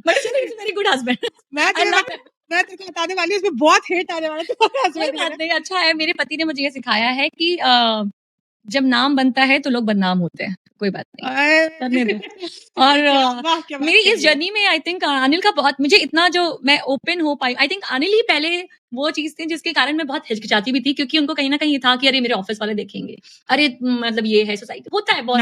A: but is very good husband.
B: मैं तेरे को बताने वाली हूँ, उसमें बहुत हेट आने वाला है तुम्हारे
A: कोई
B: हस्बैंड
A: बात नहीं, अच्छा है. मेरे पति ने मुझे ये सिखाया है कि जब नाम बनता है तो लोग बदनाम होते हैं. कोई बात नहीं, करने दो. और मेरी इस जर्नी में आई थिंक अनिल का बहुत, मुझे इतना जो मैं ओपन हो पाई, आई थिंक अनिल ही पहले वो चीज थी जिसके कारण मैं बहुत हिचकिचाती भी थी, क्योंकि उनको कहीं ना कहीं ये था कि अरे मेरे ऑफिस वाले देखेंगे, अरे मतलब ये है सोसाइटी, होता है बहुत.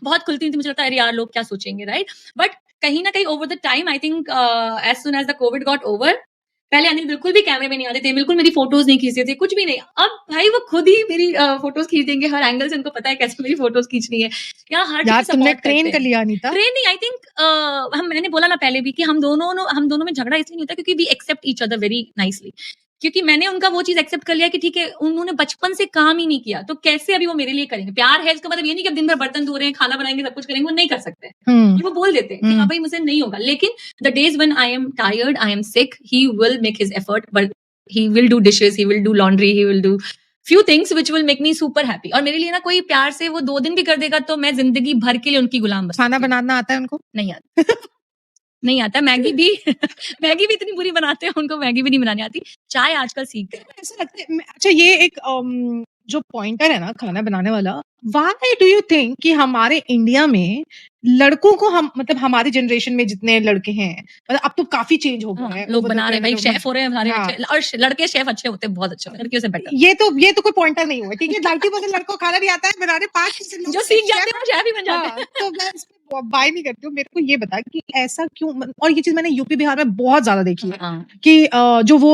A: बहुत खुलती थी, मुझे लगता है अरे यार लोग क्या सोचेंगे, राइट? बट कहीं ना कहीं over the time I think as soon as the covid got over, पहले अनिल बिल्कुल भी कैमरे में नहीं आते थे, बिल्कुल मेरी फोटोज नहीं खींचते थे, कुछ भी नहीं. अब भाई वो खुद ही मेरी फोटोज खींच देंगे हर एंगल से. उनको पता है कैसे मेरी फोटोज खींचनी है.
B: यार तुमने ट्रेन कर लिया अनीता.
A: ट्रेन नहीं, आई थिंक मैंने बोला ना पहले भी कि हम दोनों में झगड़ा इसलिए नहीं होता क्योंकि we accept each other very nicely. क्योंकि मैंने उनका वो चीज एक्सेप्ट कर लिया कि ठीक है, उन्होंने बचपन से काम ही नहीं किया तो कैसे अभी वो मेरे लिए करेंगे. प्यार है इसका मतलब ये नहीं कि दिन भर बर्तन धो रहे हैं, खाना बनाएंगे, सब कुछ करेंगे, वो नहीं कर सकते. वो बोल देते हैं कि हाँ भाई मुझसे नहीं होगा. लेकिन the days when I am tired, I am sick, he will make his effort, but he will do dishes, he will do laundry, he will do few things which will make me super happy. और मेरे लिए ना कोई प्यार से वो 2 दिन भी कर देगा तो मैं जिंदगी भर के लिए उनकी गुलाम बन.
B: खाना बनाना आता है उनको?
A: नहीं आता. नहीं आता. मैगी भी इतनी बुरी बनाते हैं, उनको मैगी भी नहीं बनानी आती. चाय आजकल सीख गए.
B: ऐसा लगता है. अच्छा, ये एक जो पॉइंटर है ना खाना बनाने वाला, व्हाई डू यू थिंक कि हमारे इंडिया में लड़कों को, हम मतलब हमारी जनरेशन में जितने लड़के हैं, मतलब अब तो काफी चेंज हो गया है,
A: लोग बना रहे हैं भाई, शेफ हो रहे हैं हमारे अच्छे, और लड़के शेफ अच्छे होते हैं, बहुत अच्छे, लड़कियों से बेटर.
B: ये तो कोई पॉइंटर नहीं हुआ, ठीक है? 90% लड़कों को खाना नहीं आता है, बनाने 5%
A: जो सीख जाते हैं शेफ ही बन जाते हैं.
B: तो मैं इस पे बाय नहीं करती हूँ. मेरे को ये बता कि ऐसा क्यों, और ये चीज मैंने यूपी बिहार में बहुत ज्यादा देखी है कि जो वो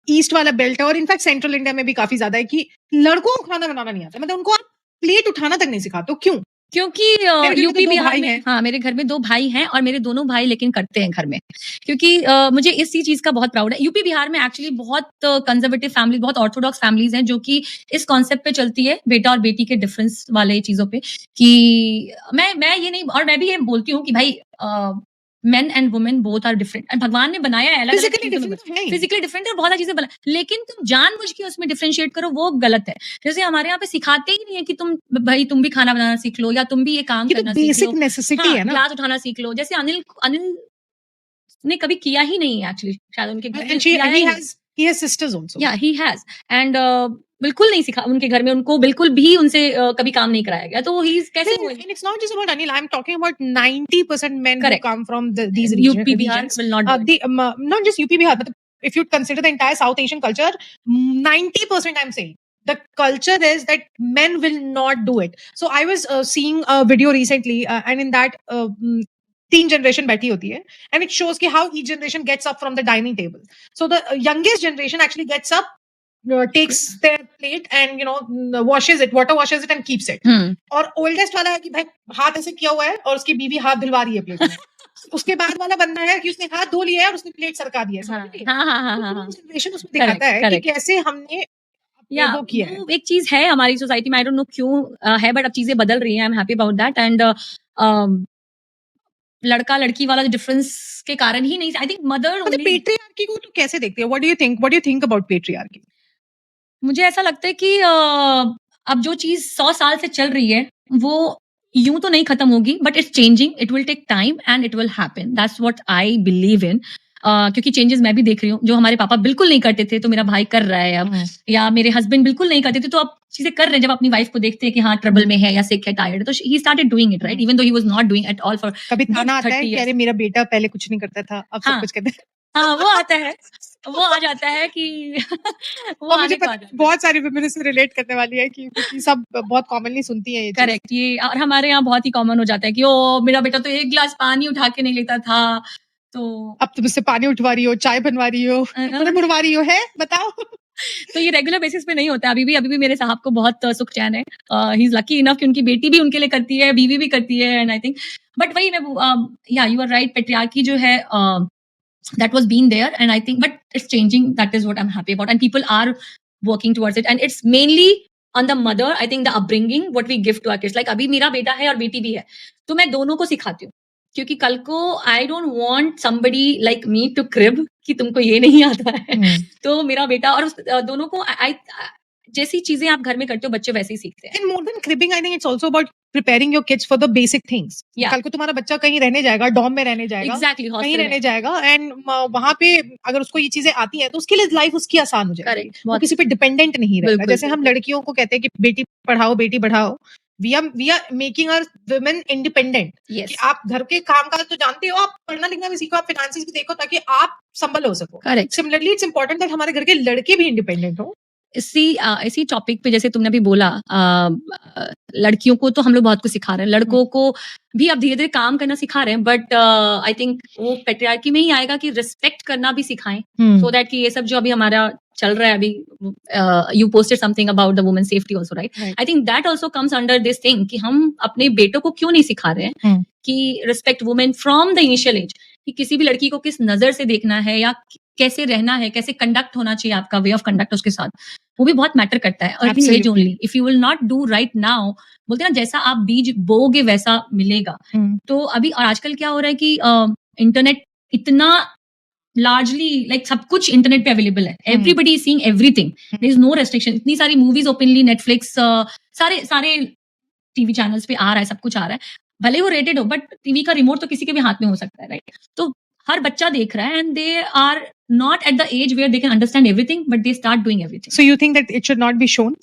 B: ईस्ट वाला बेल्ट है, और इनफैक्ट सेंट्रल इंडिया में भी काफी ज्यादा है कि लड़कों को खाना बनाना नहीं आता. मतलब उनको आप प्लेट उठाना तक नहीं सिखाते हो. क्यों?
A: क्योंकि यूपी बिहार में, हाँ मेरे घर में 2 भाई हैं और मेरे दोनों भाई लेकिन करते हैं घर में, क्योंकि मुझे इसी चीज का बहुत प्राउड है. यूपी बिहार में एक्चुअली बहुत कंजर्वेटिव फैमिली, बहुत ऑर्थोडॉक्स फैमिलीज हैं जो कि इस कॉन्सेप्ट पे चलती है, बेटा और बेटी के डिफरेंस वाले चीजों पे, कि मैं ये नहीं, और मैं भी ये बोलती हूँ कि भाई men and women both are different. भगवान ने बनाया है अलग, फिजिकली डिफरेंट है, बहुत सारी चीजें बना, लेकिन तुम जानबूझ के उसमें डिफरेंशिएट करो, वो गलत है. जैसे हमारे यहाँ पे सिखाते ही नहीं है कि तुम भी खाना बनाना सीख लो, या तुम भी ये काम करना सीख लो,
B: बेसिक नेसेसिटी है ना,
A: ग्लास उठाना सीख लो. जैसे अनिल ने कभी किया ही नहीं है एक्चुअली, शायद उनके घर में
B: he has sisters also.
A: Yeah, he has. And बिल्कुल नहीं सिखा उनके घर में, उनको बिल्कुल भी उनसे कभी काम नहीं कराया गया. तो he is कैसे हुए?
B: And it's not just about Anil. I'm talking about 90% men who come from these regions.
A: UP Bihar will not do it.
B: Not just UP Bihar, but if you consider the entire South Asian culture, 90% I'm saying the culture is that men will not do it. So I was seeing a video recently, and in that 3 generation बैठी होती है, and it shows कि how each generation gets up from the dining table. So the youngest generation actually gets up, takes their plate and washes it, water washes it and keeps it. और oldest वाला है कि भाई हाथ ऐसे किया हुआ है और उसकी बीवी हाथ धुलवा रही है प्लेट में. उसके बाद वाला बंदा है कि उसने हाथ धो लिया है और उसने प्लेट सरका दी है. जनरेशन उसमें दिखाता है कि कैसे हमने वो किया है.
A: एक चीज है हमारी सोसाइटी में, आई डोंट नो क्यों है, बट अब चीजें बदल रही हैं. I am happy about that. And लड़का लड़की वाला डिफरेंस के कारण ही नहीं, आई थिंक मदर.
B: पेट्रियार्की को तो कैसे देखते हो? What do you think about patriarchy?
A: मुझे ऐसा लगता है कि अब जो चीज 100 साल से चल रही है वो यूं तो नहीं खत्म होगी, but it's changing, it will take time and it will happen, that's what I believe in. क्योंकि चेंजेस मैं भी देख रही हूँ, जो हमारे पापा बिल्कुल नहीं करते थे तो मेरा भाई कर रहा है अब, या मेरे हस्बैंड बिल्कुल नहीं करते थे तो अब चीजें कर रहे हैं, जब अपनी वाइफ को देखते हैं कि हाँ ट्रबल में है या सिक है, टायर्ड है, तो ही started doing it, right, even though he was not doing at all for
B: कभी ताना आता है कि अरे मेरा बेटा पहले कुछ नहीं करता था, अब सब कुछ करता है?
A: हाँ, वो आता है, वो आ जाता है कि वो
B: मुझे बहुत सारी वुमेन से रिलेट करने वाली है कि सब बहुत कॉमनली सुनती है ये।
A: करेक्ट, ये और हमारे यहाँ बहुत ही कॉमन हो जाता है कि ओ मेरा बेटा तो 1 गिलास पानी उठा के नहीं लेता था, तो
B: अब तुम उससे पानी उठवा रही हो, चाय बनवा रही हो, मुड़वा रही हो, है बताओ।
A: तो ये रेगुलर बेसिस पे नहीं होता। अभी भी मेरे साहब को बहुत सुख चैन है, ही इज लकी इनफ कि उनकी बेटी भी उनके लिए करती है, बीवी भी करती है, एंड आई थिंक बट वही मैं या यू आर राइट, पेट्रियार्की जो है that was been there, and I think but it's changing, that is what I'm happy about, and people are working towards it, and it's mainly on the mother, I think the upbringing what we give to our kids, like अभी मेरा बेटा है और बेटी भी है तो मैं दोनों को सिखाती हूँ, क्योंकि कल को I don't want somebody like me to crib कि तुमको ये नहीं आता है तो मेरा बेटा और दोनों को जैसी चीजें आप घर में करते हो बच्चे वैसे ही सीखते हैं।
B: And more than cribbing, I think it's also about preparing your kids for the basic things. कल को तुम्हारा बच्चा कहीं रहने जाएगा, डॉम में रहने जाएगा,
A: exactly,
B: कहीं रहने जाएगा, एंड वहां पे अगर उसको ये चीजें आती हैं तो उसके लिए लाइफ उसकी आसान हो जाएगी, वो किसी पे डिपेंडेंट नहीं रहेगा। जैसे हम लड़कियों को कहते हैं कि बेटी पढ़ाओ बेटी बढ़ाओ, we are making our women independent.
A: yes.
B: कि आप घर के काम काज तो जानते हो, आप पढ़ना लिखना भी सीखो, आप फाइनेंसिस भी देखो ताकि आप संभल हो सको। सिमिलरली इट्स इंपॉर्टेंट दैट हमारे घर के लड़के भी इंडिपेंडेंट हो।
A: इसी टॉपिक पे जैसे तुमने अभी बोला, लड़कियों को तो हम लोग बहुत कुछ सिखा रहे हैं, लड़कों को भी अब धीरे धीरे काम करना सिखा रहे हैं, बट आई थिंक वो पेट्रियार्की में ही आएगा कि रिस्पेक्ट करना भी सिखाएं, सो दैट कि ये सब जो अभी हमारा चल रहा है अभी, you posted something about the women safety also, right, I think that also comes under this thing कि हम अपने बेटों को क्यों नहीं सिखा रहे हैं कि respect women from the initial age, कि किसी भी लड़की को किस नजर से देखना है या कैसे रहना है, कैसे कंडक्ट होना चाहिए, आपका वे ऑफ कंडक्ट उसके साथ, वो भी बहुत मैटर करता है। Early age only, if you will not do right now, बोलते हैं ना जैसा आप बीज बोगे वैसा मिलेगा। तो अभी और आजकल क्या हो रहा है कि इंटरनेट इतना लार्जली लाइक सब कुछ इंटरनेट पे अवेलेबल है, everybody is seeing everything, there is no restriction, इतनी सारी मूवीज ओपनली, नेटफ्लिक्स, सारे टीवी चैनल्स पे आ रहा है, सब कुछ आ रहा है, भले वो रेटेड हो, बट टीवी का रिमोट तो किसी के भी हाथ में हो सकता है, राइट, तो हर बच्चा देख रहा है, and they are not at the age where they can understand everything, but they start doing everything.
B: So you think that it should not be shown?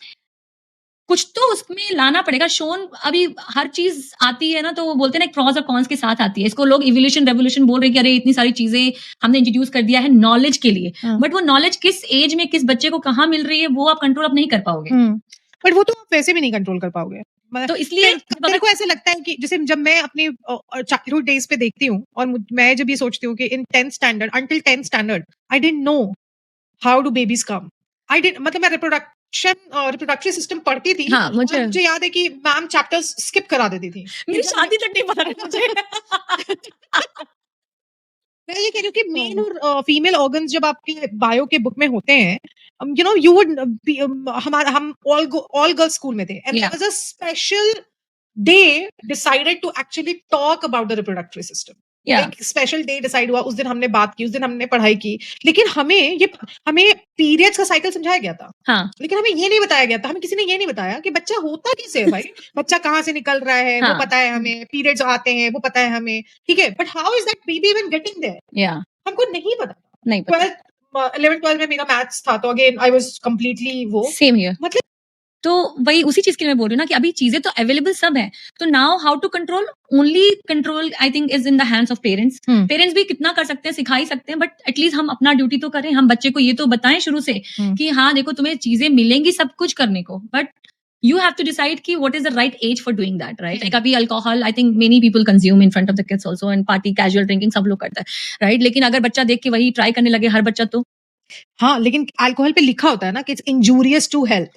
A: कुछ तो उसमें लाना पड़ेगा। शोन अभी हर चीज आती है ना, तो वो बोलते हैं ना प्रॉस और कॉन्स के साथ आती है, इसको लोग इवोल्यूशन रेवोल्यूशन बोल रहे हैं कि अरे इतनी सारी चीजें हमने इंट्रोड्यूस कर दिया है नॉलेज के लिए, बट वो नॉलेज किस एज में किस बच्चे को कहाँ मिल रही है वो आप कंट्रोल अप नहीं कर पाओगे,
B: बट वो तो आप वैसे भी नहीं कंट्रोल कर पाओगे।
A: तो इसलिए
B: मेरे को ऐसे लगता है कि जैसे जब मैं अपनी चाइल्डहुड डेज पे देखती हूँ और मैं जब ये सोचती हूँ कि इन 10th standard until 10th standard I didn't know how do babies come, I did मतलब मैं रिप्रोडक्टरी सिस्टम पढ़ती थी।
A: हाँ,
B: मुझे याद है कि मैम चैप्टर्स स्किप करा देती थी,
A: मेरी शादी तक नहीं पता मुझे।
B: मैं ये कह रही हूँ कि मेल और फीमेल ऑर्गन्स जब आपके बायो के बुक में होते हैं, यू नो यू वुड हम ऑल गर्ल्स स्कूल में थे, and there was a special day decided to actually talk about the reproductory system. एक स्पेशल डे डिसाइड हुआ, उस दिन हमने बात की, उस दिन हमने पढ़ाई की, लेकिन हमें पीरियड्स का साइकिल समझाया गया था।
A: हाँ.
B: लेकिन हमें ये नहीं बताया गया था, हमें किसी ने ये नहीं बताया कि बच्चा होता कैसे है भाई, बच्चा कहाँ से निकल रहा है, वो पता है हमें, पीरियड्स आते हैं वो पता है हमें, ठीक है, but how is that baby even getting there, हमको नहीं पता। 11th 12th में मेरा मैथ्स था, तो अगेन आई वाज कंप्लीटली वो
A: सेम हियर, मतलब तो वही उसी चीज के लिए मैं बोल रही हूँ ना कि अभी चीजें तो अवेलेबल सब है, तो now how to control, only control I think is in the hands of parents. Parents भी कितना कर सकते हैं, सिखा ही सकते हैं, बट एटलीस्ट हम अपना ड्यूटी तो करें, हम बच्चे को ये तो बताएं शुरू से कि हाँ देखो तुम्हें चीजें मिलेंगी सब कुछ करने को, but you have to decide ki what is the right age for doing that, right? Like abhi alcohol I think many people consume in front of the kids also, and party casual drinking सब लोग करता है, right? लेकिन अगर बच्चा देख के वही ट्राई करने लगे हर बच्चा, तो
B: हाँ, लेकिन अल्कोहल पे लिखा होता है ना कि it's injurious to health,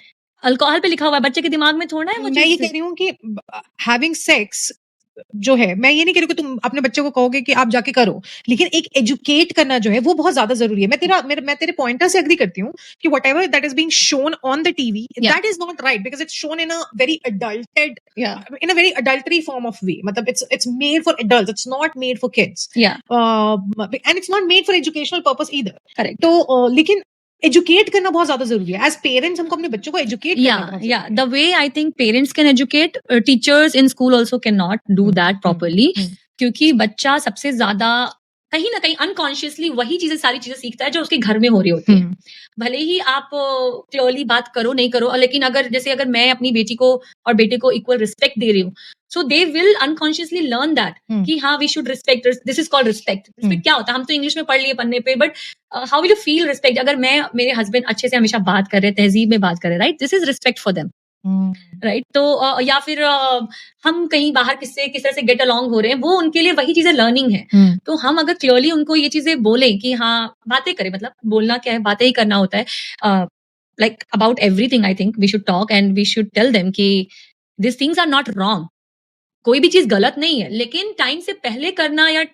A: alcohol पे लिखा हुआ है, बच्चे के दिमाग में थोड़ा है वो चीज।
B: मैं ये कह रही हूँ कि हैविंग सेक्स जो है, मैं ये नहीं कह रही कि तुम अपने बच्चे को कहोगे कि आप जाके करो, लेकिन एक एजुकेट करना जो है वो बहुत ज्यादा जरूरी है। मैं तेरे पॉइंटर से एग्री करती हूँ कि whatever that is being shown on the TV, that is not right, because it's shown in a very adulted, in a very adultery form of way, मतलब it's made for adults, it's not made for kids, and it's not made for educational purpose either. तो लेकिन educate करना बहुत ज्यादा जरूरी है. As parents हमको अपने बच्चों को एजुकेट करना बहुत जरूरी है.
A: The way I think parents can educate, teachers in school also cannot do that properly. क्योंकि बच्चा सबसे ज्यादा कहीं ना कहीं अनकॉन्शियसली वही चीजें, सारी चीजें सीखता है जो उसके घर में हो रही होती है. भले ही आप क्लियरली बात करो नहीं करो, लेकिन अगर मैं अपनी बेटी को और बेटे को इक्वल रिस्पेक्ट दे रही हूँ, so they will unconsciously learn that कि हाँ we should respect, this is called respect. Respect क्या होता है, हम तो इंग्लिश में पढ़ लिए पन्ने पे, but how will you feel respect? अगर मैं, मेरे हस्बैंड अच्छे से हमेशा बात कर रहे हैं, तहजीब में बात कर रहे हैं, right, this is respect for them. Right. तो या फिर हम कहीं बाहर किस तरह से गेट अलोंग हो रहे हैं, वो उनके लिए वही चीजें लर्निंग है. तो हम अगर क्लियरली उनको ये चीजें बोले कि हाँ बातें करें, मतलब बोलना क्या है, बातें ही करना होता है. Like about everything I think we should talk and we should tell them कि this things are not wrong. कोई भी चीज गलत नहीं है, लेकिन टाइम से पहले करना या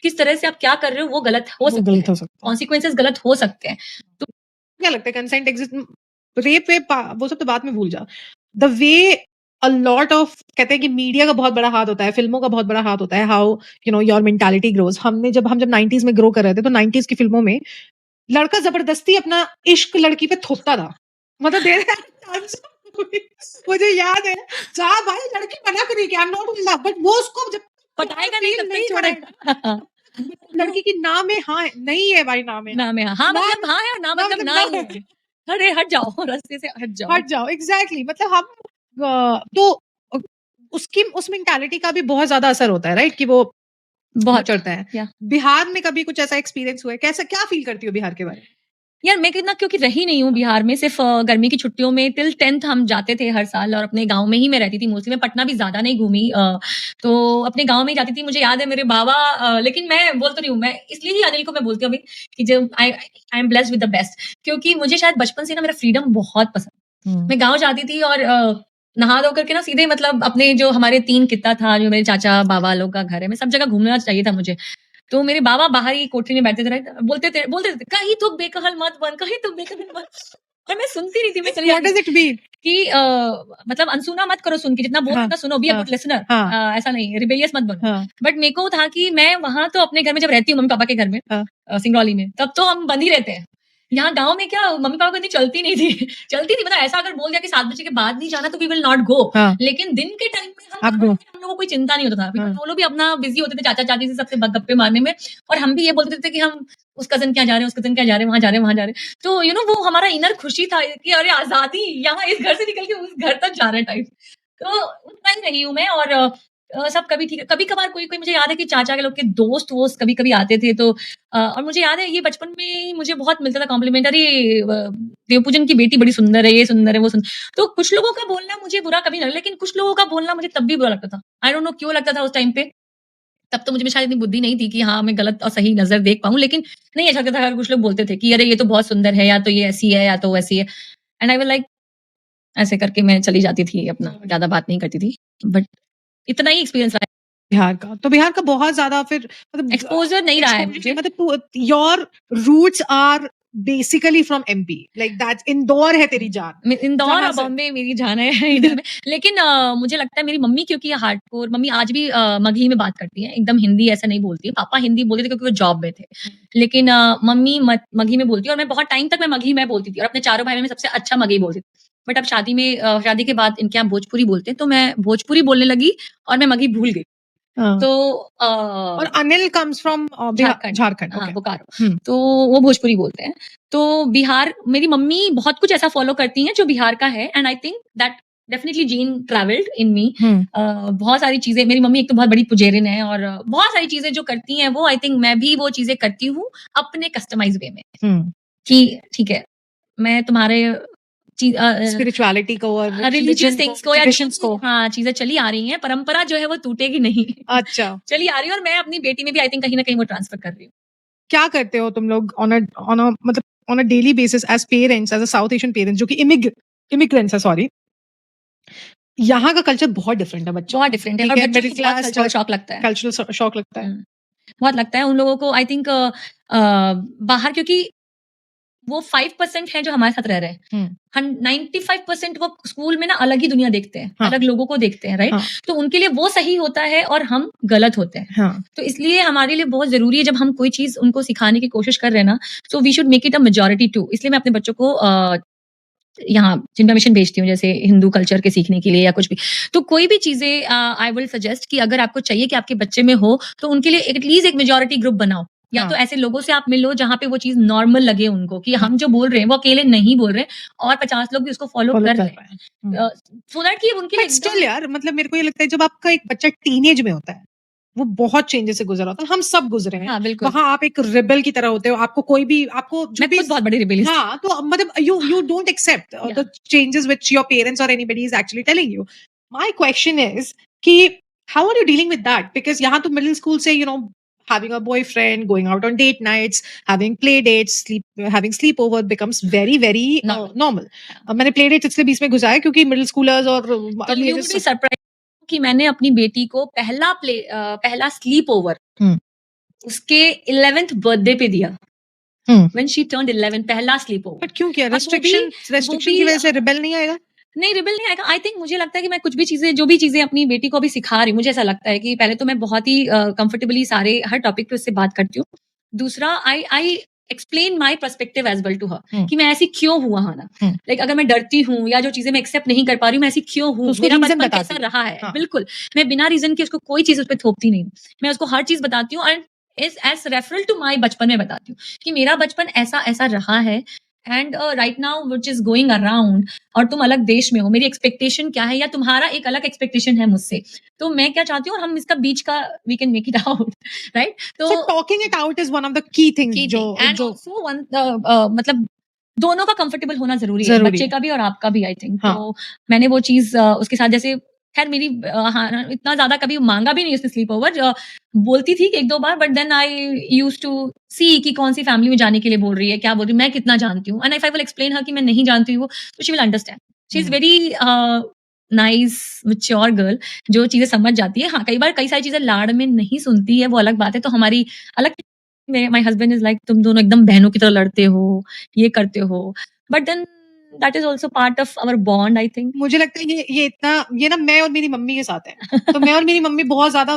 A: किस तरह से आप क्या कर रहे हो वो गलत हो सकता है. कॉन्सिक्वेंसेस गलत हो सकते हैं. तो
B: क्या लगता है कंसेंट एग्जिस्ट, रेप वो सब तो बात में भूल जा. The way a lot of, कहते हैं कि मीडिया का बहुत बड़ा हाथ होता है, फिल्मों का बहुत बड़ा हाथ होता है, how you know your mentality grows. हम जब 90s में ग्रो कर रहे थे, तो 90s की फिल्मों में लड़का जबरदस्ती अपना इश्क लड़की पे थोपता था. मतलब मुझे याद है, जा भाई लड़की मना करी कि आई am not in love, but वो उसको जब
A: पटाएगा नहीं तब नहीं छोड़ेगा.
B: लड़की की ना में हाँ नहीं है भाई, ना में
A: हाँ मतलब हाँ है, ना मतलब ना है. अरे हट जाओ, रास्ते से हट जाओ.
B: एग्जैक्टली. मतलब हम तो उस मेंटालिटी का भी बहुत ज्यादा असर होता है, राइट, कि वो बहुत चढ़ता है. बिहार में कभी कुछ ऐसा एक्सपीरियंस हुआ है? कैसा, क्या फील करती हो बिहार के बारे में?
A: यार मैं कितना, क्योंकि रही नहीं हूँ बिहार में, सिर्फ गर्मी की छुट्टियों में टिल 10th हम जाते थे हर साल, और अपने गांव में ही मैं रहती थी मोस्टली. मैं पटना भी ज्यादा नहीं घूमी, तो अपने गांव में ही जाती थी. मुझे याद है मेरे बाबा, लेकिन मैं बोल तो रही हूँ, मैं इसलिए ही अनिल को मैं बोलती हूँ अभी कि जब I am blessed with the best, क्योंकि मुझे शायद बचपन से ना मेरा फ्रीडम बहुत पसंद. मैं गाँव जाती थी और नहा धो करके ना सीधे, मतलब अपने जो हमारे 3 कित्ता था, जो मेरे चाचा बाबा लोग का घर है, मैं सब जगह घूमना चाहिए था मुझे. तो मेरे बाबा बाहर ही कोठरी में बैठते थे, बोलते थे कहीं तो बेकहल मत बन, कहीं तो बेकहल मत. और मैं सुनती नहीं थी. मैं चली जाती कि मतलब अनसुना मत करो, सुन के जितना बोल उतना सुनो, बी अ गुड लिसनर. ऐसा नहीं रिबेलियस मत बनो. बट मेरे को था कि मैं वहां तो अपने घर में जब रहती हूँ मम्मी पापा के घर में सिंगरौली में, तब तो हम बंद ही रहते हैं. यहाँ गांव में क्या, मम्मी पापा को इतनी चलती नहीं थी. मतलब ऐसा अगर बोल दिया कि 7 बजे के बाद नहीं जाना तो वी विल नॉट गो. लेकिन दिन के टाइम में हम लोगों को कोई चिंता नहीं होता था. वो लोग भी अपना बिजी होते थे चाचा चाची से सबसे गप्पे मारने में, और हम भी ये बोलते थे कि हम उस कजन क्या जा रहे हैं, उस कजन क्या जा रहे हैं, वहां जा रहे हैं, वहां जा रहे हैं. तो यू नो वो हमारा इनर खुशी था कि अरे आजादी, यहाँ इस घर से निकल के उस घर तक जा रहे हैं टाइप. तो उतना ही रही हूँ मैं. और सब कभी ठीक है, कभी कभार कोई मुझे याद है कि चाचा के लोग के दोस्त वो कभी कभी आते थे. तो और मुझे याद है ये बचपन में मुझे बहुत मिलता था कॉम्प्लीमेंट, अरे देवपूजन की बेटी बड़ी सुंदर है, ये सुंदर है, वो सुंदर. तो कुछ लोगों का बोलना मुझे बुरा कभी नहीं लगा, लेकिन कुछ लोगों का बोलना मुझे तब भी बुरा लगता था. आई डोंट नो क्यों लगता था उस टाइम पे. तब तो मुझे शायद इतनी बुद्धि नहीं थी कि हाँ मैं गलत और सही नजर देख पाऊं, लेकिन नहीं अच्छा लगता था अगर कुछ लोग बोलते थे कि अरे ये तो बहुत सुंदर है, या तो ये ऐसी है, या तो वैसी है. एंड आई विल लाइक ऐसे करके मैं चली जाती थी, अपना ज्यादा बात नहीं करती थी. बट इतना ही एक्सपीरियंस रहा
B: बिहार का. तो बिहार का बहुत ज्यादा फिर मतलब
A: एक्सपोजर नहीं रहा है मुझे.
B: मतलब your roots are basically from MP, like that's Indore है तेरी जान.
A: इंदौर और बॉम्बे मेरी जान है इधर में. लेकिन मुझे लगता है मेरी मम्मी, क्योंकि हार्डकोर मम्मी आज भी मगही में बात करती है, एकदम हिंदी ऐसा नहीं बोलती है. पापा हिंदी बोलते थे क्योंकि वो जॉब में थे, लेकिन मम्मी मगही में बोलती है. और मैं बहुत टाइम तक मैं मगही में बोलती थी, और अपने चारों भाई में सबसे अच्छा मगही बोलती थी. बट अब शादी के बाद इनके यहाँ भोजपुरी बोलते हैं, तो मैं भोजपुरी बोलने लगी और मैं मगही भूल गई. तो
B: और अनिल कम्स फ्रॉम झारखंड.
A: हाँ, बोकारो. तो वो भोजपुरी बोलते हैं. तो बिहार, मेरी मम्मी बहुत कुछ ऐसा फॉलो करती हैं जो बिहार का है, and I think that definitely gene travelled in me. बहुत सारी चीजें, मेरी मम्मी एक तो बहुत बड़ी पुजेरिन है, और बहुत सारी चीजें जो करती हैं वो आई थिंक मैं भी वो चीजें करती हूँ अपने कस्टमाइज वे में. कि ठीक है मैं तुम्हारे
B: स्पिरिचुअलिटी को और
A: रिलीजियस थिंग्स को या ट्रेडिशंस को, हाँ चीजें चली आ रही हैं, परंपरा जो है वो टूटेगी नहीं. अच्छा चली आ रही है, और मैं अपनी बेटी में भी आई थिंक कहीं ना कहीं वो ट्रांसफर कर रही हूँ.
B: क्या करते हो तुम लोग on a daily basis as parents, as a South Asian parents जो कि इमिग्रेंट्स है, सॉरी, यहाँ का कल्चर बहुत डिफरेंट है. बच्चों बहुत डिफरेंट है, और बच्चों को बहुत कल्चरल शॉक लगता है. कल्चरल शॉक लगता है,
A: बहुत लगता है उन लोगों को. आई थिंक बाहर, क्योंकि वो 5% है जो हमारे साथ रह रहे हैं, 95% वो स्कूल में ना अलग ही दुनिया देखते हैं, अलग लोगों को देखते हैं, राइट? तो उनके लिए वो सही होता है और हम गलत होते हैं। तो इसलिए हमारे लिए बहुत जरूरी है, जब हम कोई चीज उनको सिखाने की कोशिश कर रहे हैं ना, so we should make it a majority too. इसलिए मैं अपने बच्चों को यहाँ जिनका मिशन भेजती हूँ, जैसे हिंदू कल्चर के सीखने के लिए या कुछ भी, तो कोई भी चीजें आई विल सजेस्ट कि अगर आपको चाहिए कि आपके बच्चे में हो, तो उनके लिए एटलीस्ट एक मेजोरिटी ग्रुप बनाओ, या तो ऐसे लोगों से आप मिलो जहाँ पे वो चीज नॉर्मल लगे उनको, कि हम जो बोल रहे हैं वो अकेले नहीं बोल रहे और 50 लोग भी उसको फॉलो कर रहे हैं, सो दैट कि उनके लिए
B: स्टिल यार, मतलब मेरे को ये लगता है जब आपका एक बच्चा टीनेज में होता है, वो बहुत चेंजेस से गुजरा होता है, हम सब गुजरे हैं। वहां आप एक रिबेल की तरह होते हो, आपको कोई भी, आपको जो भी
A: बहुत बड़ी रिबेलियस,
B: हाँ, तो मतलब you don't accept the changes which your parents or anybody is actually telling you. My question is कि how are you dealing with that? Because यहाँ तो middle school से having a boyfriend, going out on date nights, having play dates, having sleepover becomes very very normal. मैंने play dates इसलिए बीच में घुसाया क्योंकि middle schoolers और
A: you would be surprised कि मैंने अपनी बेटी को पहला स्लीप ओवर उसके 11th बर्थडे पे दिया। When she turned 11, पहला स्लीप ओवर।
B: बट क्यों किया? रेस्ट्रिक्शन की वजह से रिबेल नहीं आएगा?
A: नहीं, रिबेल नहीं आएगा। आई थिंक मुझे लगता है कि मैं कुछ भी चीजें, जो भी चीजें अपनी बेटी को अभी सिखा रही हूँ, मुझे ऐसा लगता है कि पहले तो मैं बहुत ही कंफर्टेबली हर टॉपिक पे उससे बात करती हूँ। दूसरा, I explain my perspective as well to her कि मैं ऐसी क्यों हुआ ना, लाइक अगर मैं डरती हूँ या जो चीजें मैं एक्सेप्ट नहीं कर पा रही हूँ, मैं ऐसी क्यों हूँ, मेरा बचपन कैसा रहा है। बिल्कुल, मैं बिना रीजन के उसको कोई चीज उस पर थोपती नहीं हूँ, मैं उसको हर चीज बताती हूँ and as referral to my बचपन में बताती हूँ कि मेरा बचपन ऐसा ऐसा रहा है and right now which is going around, और तुम अलग देश में हो, मेरी एक्सपेक्टेशन क्या है या तुम्हारा एक अलग एक्सपेक्टेशन है मुझसे, तो मैं क्या चाहती हूँ और हम इसका बीच का we can make it out, right? तो
B: talking it out is one of the key things जो
A: मतलब दोनों का कंफर्टेबल होना जरूरी है, बच्चे का भी और आपका भी, आई थिंक। तो मैंने वो चीज उसके साथ, जैसे खैर मेरी इतना ज्यादा कभी मांगा भी नहीं उसने स्लीप ओवर, बोलती थी एक दो बार, but then I use to see कि कौन सी फैमिली में जाने के लिए बोल रही है, क्या बोल रही है, मैं कितना जानती हूँ, and if I will explain her कि मैं नहीं जानती हूँ, तो she will understand. She is very nice mature girl, जो चीजें समझ जाती है। हाँ, कई बार कई सारी चीजें लाड़ में नहीं सुनती है, वो अलग बात है, तो हमारी अलग, माय हस्बैंड इज लाइक तुम दोनों एकदम बहनों की तरह लड़ते हो, ये करते हो, but then that is also part of our bond, I think.
B: मुझे लगता है ये ना मैं और मेरी मम्मी के साथ है। तो मैं और मेरी मम्मी बहुत ज्यादा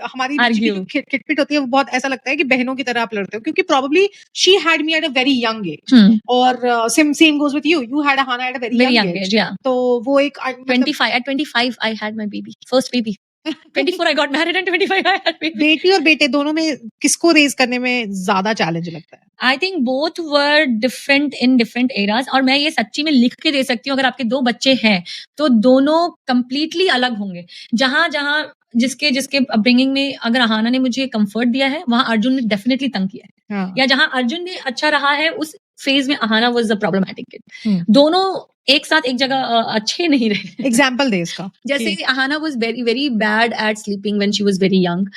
B: हमारी खिटपिट होती है, वो बहुत ऐसा लगता है कि बहनों की तरह आप लड़ते हो, क्योंकि probably she had me at a very young age, और same goes with you had Hannah at a very young age,
A: yeah.
B: तो वो एक
A: 25 I had my baby, first baby. 24 I got married and 25 I had baby.
B: बेटी और बेटे दोनों में किसको रेज करने में ज्यादा चैलेंज लगता है?
A: I think both were different in different eras, और मैं ये सच्ची में लिख के दे सकती हूँ, अगर आपके 2 बच्चे हैं तो दोनों completely अलग होंगे। जहां जहां जिसके अपब्रिंगिंग में अगर अहाना ने मुझे कंफर्ट दिया है, वहां अर्जुन ने डेफिनेटली तंग किया है, या जहां अर्जुन ने अच्छा रहा है उस फेज में Ahana was the problematic kid. दोनों एक साथ एक जगह अच्छे नहीं रहे।
B: एग्जाम्पल दे इसका।
A: जैसे Ahana was very very bad at sleeping when she was very young.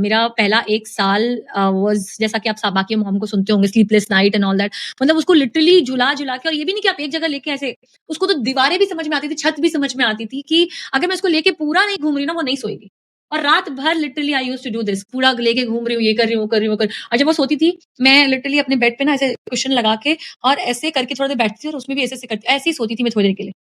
A: मेरा पहला 1 साल वाज, जैसा कि आप बाकी मॉम को सुनते होंगे, sleepless night and all that, मतलब उसको लिटरली जुला के, और ये भी नहीं कि आप एक जगह लेके ऐसे, उसको तो दीवारें भी समझ में आती थी, छत भी समझ में आती थी कि अगर मैं उसको लेके पूरा नहीं घूम रही ना, वो नहीं सोएगी, और रात भर literally I used to do this, पूरा लेके घूम रही हूँ, ये कर रही हूँ, वो कर रही हूँ, और जब वो सोती थी, मैं लिटरली अपने बेड पे ना ऐसे कुशन लगा के और ऐसे करके थोड़ा देर बैठती थी, और उसमें भी ऐसे करती, ऐसे ही सोती थी मैं थोड़ी देर के लिए।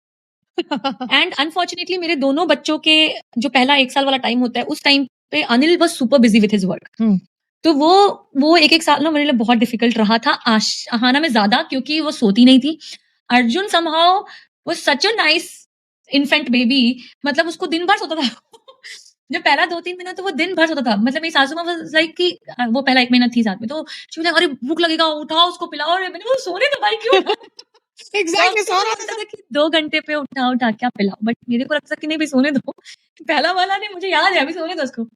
A: एंड अनफॉर्चुनेटली मेरे दोनों बच्चों के जो पहला 1 साल वाला टाइम होता है, उस टाइम पे Anil was super busy with his work, तो वो एक साल ना मेरे लिए बहुत डिफिकल्ट रहा था। अहाना में ज्यादा, क्योंकि वो सोती नहीं थी। Arjun somehow was such a nice infant baby, मतलब उसको दिन भर सोता था। जो पहला 2-3 महीना तो वो दिन भर सोता था, मतलब मेरी सासू माँ वाज लाइक कि वो पहला 1 महीना थी साथ में, तो शी वाज लाइक अरे भूख लगेगा, उठाओ उसको पिलाओ, और मैंने वो सोने दो भाई, क्यों
B: एग्जैक्टली सो रहा
A: था कि 2 घंटे पे उठा के आप पिलाओ, बट मेरे को लगता कि नहीं भाई सोने दो। पहला वाला ने, मुझे याद है, अभी सोने दो उसको।